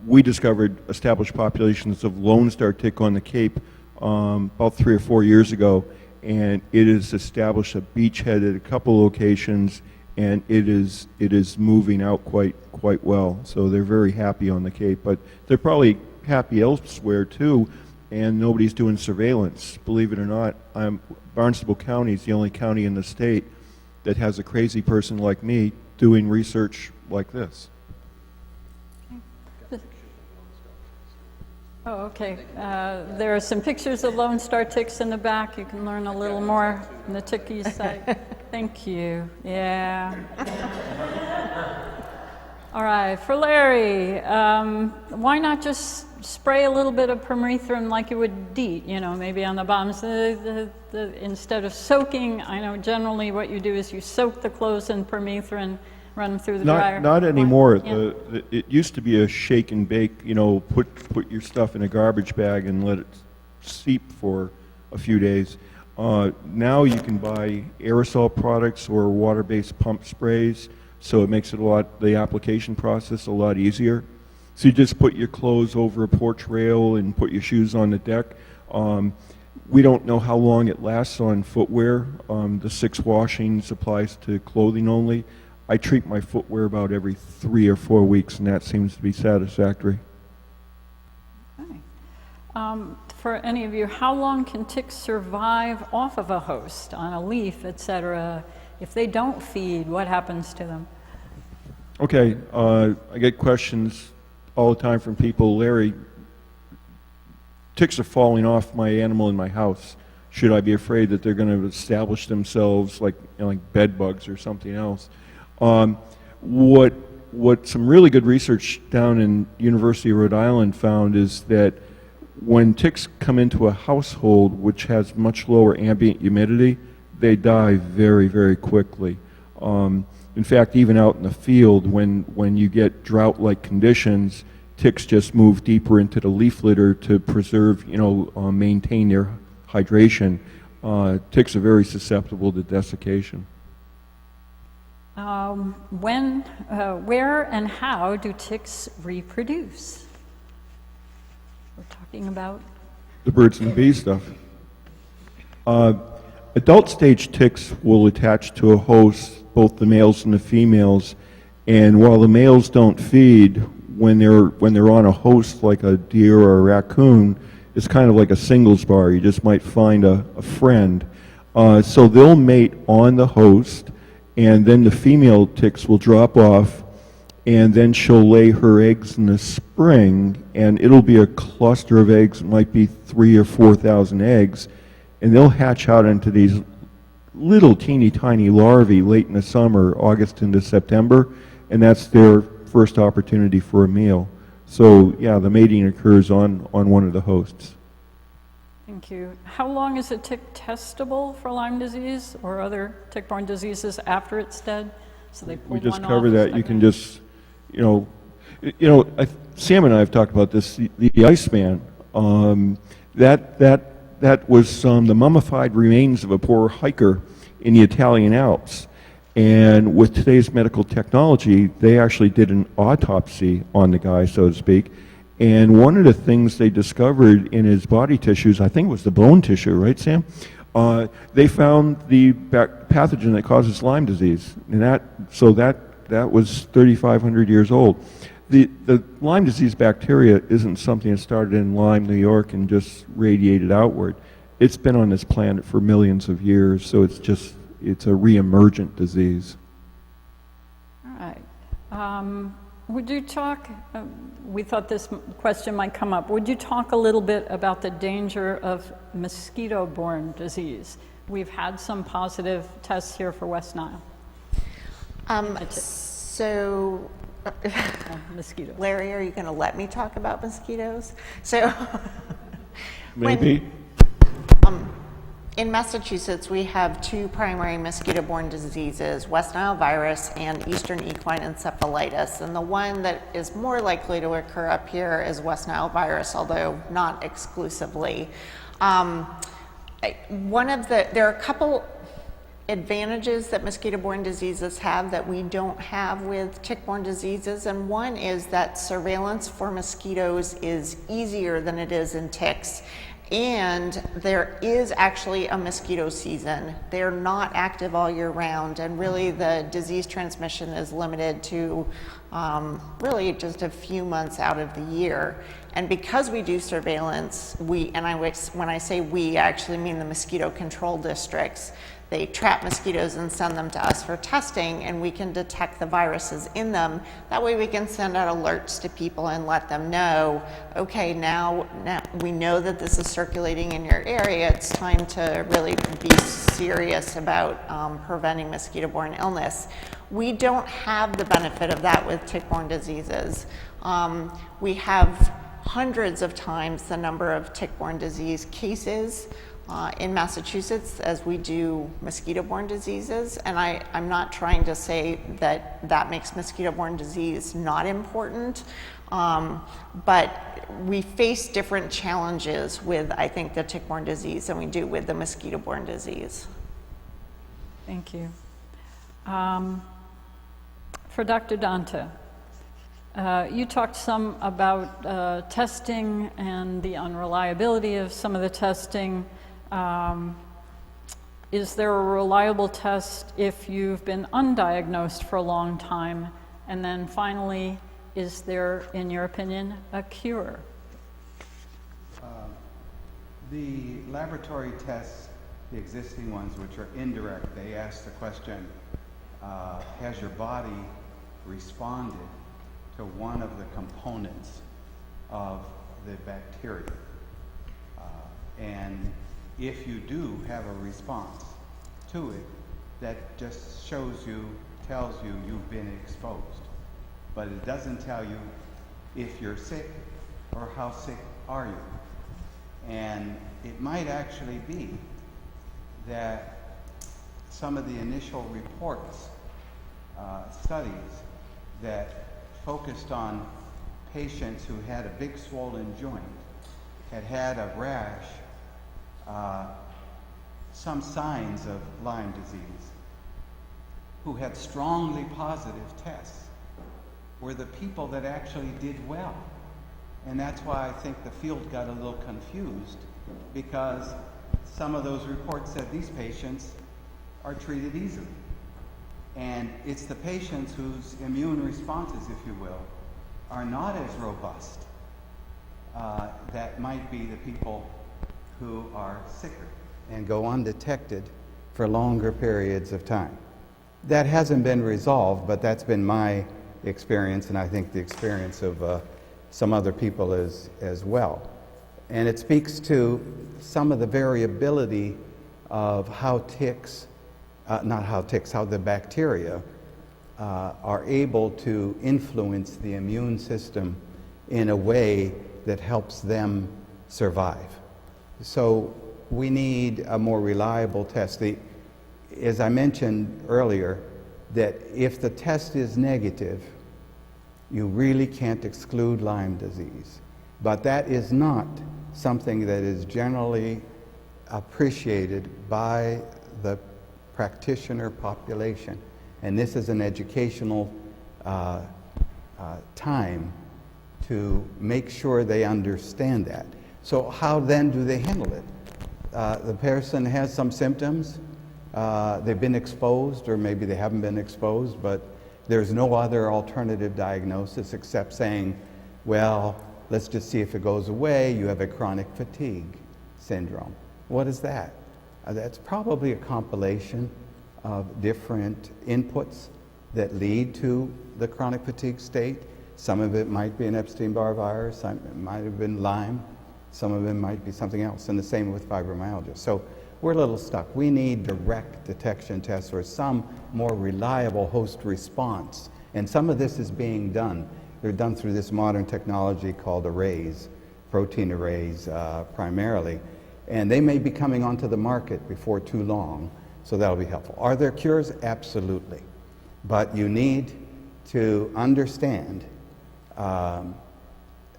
We discovered established populations of Lone Star tick on the Cape about 3 or 4 years ago, and it has established a beachhead at a couple locations, and it is moving out quite well. So they're very happy on the Cape, but they're probably happy elsewhere too, and nobody's doing surveillance. Believe it or not, Barnstable County is the only county in the state that has a crazy person like me doing research like this. Oh, okay. There are some pictures of Lone Star ticks in the back. You can learn a little more on the Tickies site. Thank you. Yeah. All right, for Larry, why not just spray a little bit of permethrin like you would DEET, maybe on the bottoms. Instead of soaking, I know generally what you do is you soak the clothes in permethrin, run them through the dryer. Not anymore. Yeah. It used to be a shake and bake, put your stuff in a garbage bag and let it seep for a few days. Now you can buy aerosol products or water-based pump sprays, so it makes the application process a lot easier. So you just put your clothes over a porch rail and put your shoes on the deck. We don't know how long it lasts on footwear. The 6 washings applies to clothing only. I treat my footwear about every 3 or 4 weeks, and that seems to be satisfactory. Okay. For any of you, how long can ticks survive off of a host, on a leaf, etc.? If they don't feed, what happens to them? Okay, I get questions all the time from people. Larry, ticks are falling off my animal in my house. Should I be afraid that they're going to establish themselves like bed bugs or something else? What some really good research down in University of Rhode Island found is that when ticks come into a household which has much lower ambient humidity, they die very, very quickly. In fact, even out in the field, when you get drought-like conditions, ticks just move deeper into the leaf litter to preserve, maintain their hydration. Ticks are very susceptible to desiccation. Where and how do ticks reproduce? We're talking about The birds and the bees stuff. Adult stage ticks will attach to a host, both the males and the females, and while the males don't feed, when they're on a host like a deer or a raccoon, it's kind of like a singles bar. You just might find a friend. So they'll mate on the host, and then the female ticks will drop off, and then she'll lay her eggs in the spring, and it'll be a cluster of eggs. It might be 3,000 or 4,000 eggs, and they'll hatch out into these little teeny tiny larvae late in the summer, August into September, and that's their first opportunity for a meal. So yeah, the mating occurs on one of the hosts. Thank you. How long is a tick testable for Lyme disease or other tick-borne diseases after it's dead? So they pull We just one off, covered that. stuck You can in- just, Sam and I have talked about this. The Iceman, that was the mummified remains of a poor hiker in the Italian Alps. And with today's medical technology, they actually did an autopsy on the guy, so to speak. And one of the things they discovered in his body tissues, I think it was the bone tissue, right, Sam? They found the pathogen that causes Lyme disease, and that was 3,500 years old. The Lyme disease bacteria isn't something that started in Lyme, New York, and just radiated outward. It's been on this planet for millions of years, so it's a re-emergent disease. All right. Would you talk, we thought this question might come up, would you talk a little bit about the danger of mosquito-borne disease? We've had some positive tests here for West Nile. So, Mosquitoes. Larry, are you going to let me talk about mosquitoes? So, Maybe. in Massachusetts, we have two primary mosquito-borne diseases, West Nile virus and Eastern equine encephalitis. And the one that is more likely to occur up here is West Nile virus, although not exclusively. There are a couple advantages that mosquito-borne diseases have that we don't have with tick-borne diseases, and one is that surveillance for mosquitoes is easier than it is in ticks. And there is actually a mosquito season. They're not active all year round, and really the disease transmission is limited to really just a few months out of the year. And because we do surveillance, when I say we, I actually mean the mosquito control districts. They trap mosquitoes and send them to us for testing, and we can detect the viruses in them. That way we can send out alerts to people and let them know, okay, now we know that this is circulating in your area. It's time to really be serious about preventing mosquito-borne illness. We don't have the benefit of that with tick-borne diseases. We have hundreds of times the number of tick-borne disease cases in Massachusetts as we do mosquito-borne diseases, and I'm not trying to say that makes mosquito-borne disease not important, but we face different challenges with, I think, the tick-borne disease than we do with the mosquito-borne disease. Thank you. For Dr. Donta, you talked some about testing and the unreliability of some of the testing. Is there a reliable test if you've been undiagnosed for a long time? And then finally, is there, in your opinion, a cure? The laboratory tests, the existing ones, which are indirect, they ask the question, has your body responded to one of the components of the bacteria? And if you do have a response to it, that just tells you you've been exposed. But it doesn't tell you if you're sick or how sick are you. And it might actually be that some of the initial reports, studies that focused on patients who had a big swollen joint, had a rash, some signs of Lyme disease who had strongly positive tests were the people that actually did well. And that's why I think the field got a little confused, because some of those reports said these patients are treated easily. And it's the patients whose immune responses, if you will, are not as robust that might be the people who are sicker and go undetected for longer periods of time. That hasn't been resolved, but that's been my experience, and I think the experience of some other people as well. And it speaks to some of the variability of how how the bacteria are able to influence the immune system in a way that helps them survive. So we need a more reliable test. As I mentioned earlier, that if the test is negative, you really can't exclude Lyme disease. But that is not something that is generally appreciated by the practitioner population. And this is an educational time to make sure they understand that. So how then do they handle it? The person has some symptoms, they've been exposed, or maybe they haven't been exposed, but there's no other alternative diagnosis except saying, well, let's just see if it goes away. You have a chronic fatigue syndrome. What is that? That's probably a compilation of different inputs that lead to the chronic fatigue state. Some of it might be an Epstein-Barr virus, some it might have been Lyme, some of it might be something else, and the same with fibromyalgia. So we're a little stuck. We need direct detection tests or some more reliable host response. And some of this is being done. They're done through this modern technology called arrays, protein arrays primarily. And they may be coming onto the market before too long, so that'll be helpful. Are there cures? Absolutely. But you need to understand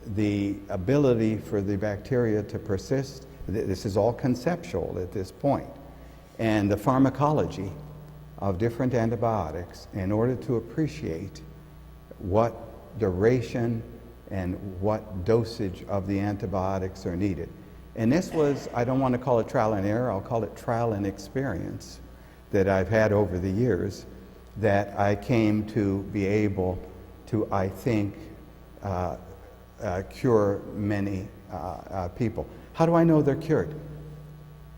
the ability for the bacteria to persist. This is all conceptual at this point. And the pharmacology of different antibiotics in order to appreciate what duration and what dosage of the antibiotics are needed. And this was, I don't want to call it trial and error, I'll call it trial and experience that I've had over the years, that I came to be able to, I think, cure many people. How do I know they're cured?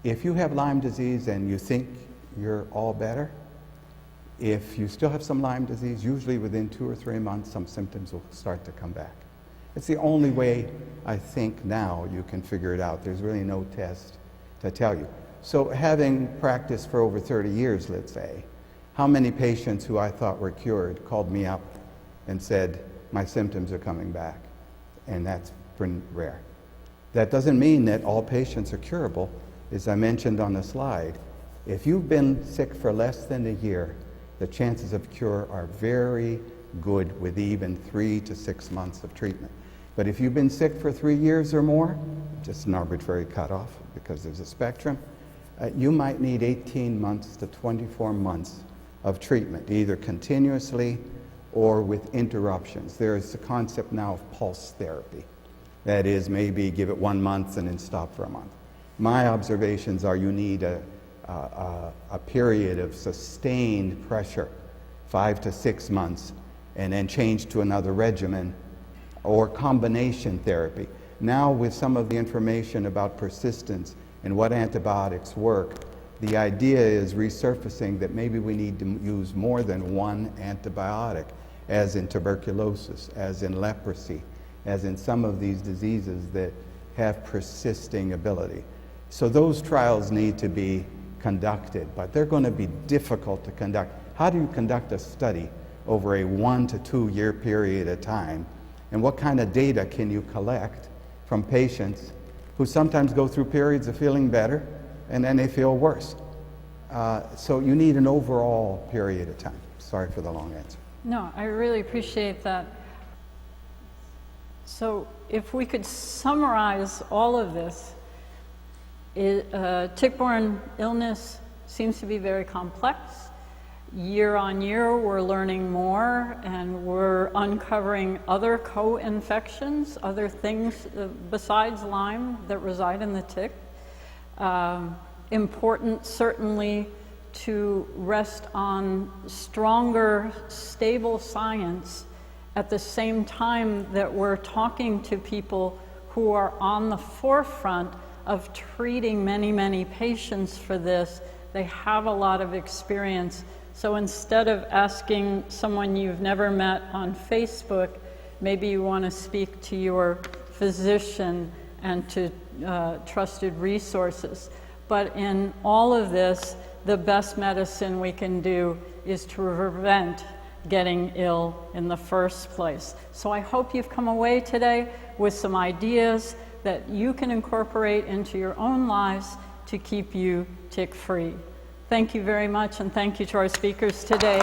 If you have Lyme disease and you think you're all better, if you still have some Lyme disease, usually within 2 or 3 months, some symptoms will start to come back. It's the only way I think now you can figure it out. There's really no test to tell you. So having practiced for over 30 years, let's say, how many patients who I thought were cured called me up and said, my symptoms are coming back? And that's pretty rare. That doesn't mean that all patients are curable. As I mentioned on the slide, if you've been sick for less than a year, the chances of cure are very good with even 3 to 6 months of treatment. But if you've been sick for 3 years or more, just an arbitrary cutoff because there's a spectrum, you might need 18 months to 24 months of treatment, either continuously or with interruptions. There is the concept now of pulse therapy. That is, maybe give it 1 month and then stop for a month. My observations are you need a period of sustained pressure, 5 to 6 months, and then change to another regimen or combination therapy. Now with some of the information about persistence and what antibiotics work, the idea is resurfacing that maybe we need to use more than one antibiotic, as in tuberculosis, as in leprosy, as in some of these diseases that have persisting ability. So those trials need to be conducted, but they're going to be difficult to conduct. How do you conduct a study over a 1 to 2 year period of time? And what kind of data can you collect from patients who sometimes go through periods of feeling better and then they feel worse? So you need an overall period of time. Sorry for the long answer. No, I really appreciate that. So if we could summarize all of this, Tick-borne illness seems to be very complex. Year on year, we're learning more, and we're uncovering other co-infections, other things besides Lyme that reside in the tick. Important, certainly, to rest on stronger, stable science at the same time that we're talking to people who are on the forefront of treating many, many patients for this. They have a lot of experience. So instead of asking someone you've never met on Facebook, maybe you want to speak to your physician and to trusted resources. But in all of this, the best medicine we can do is to prevent getting ill in the first place. So I hope you've come away today with some ideas that you can incorporate into your own lives to keep you tick-free. Thank you very much, and thank you to our speakers today.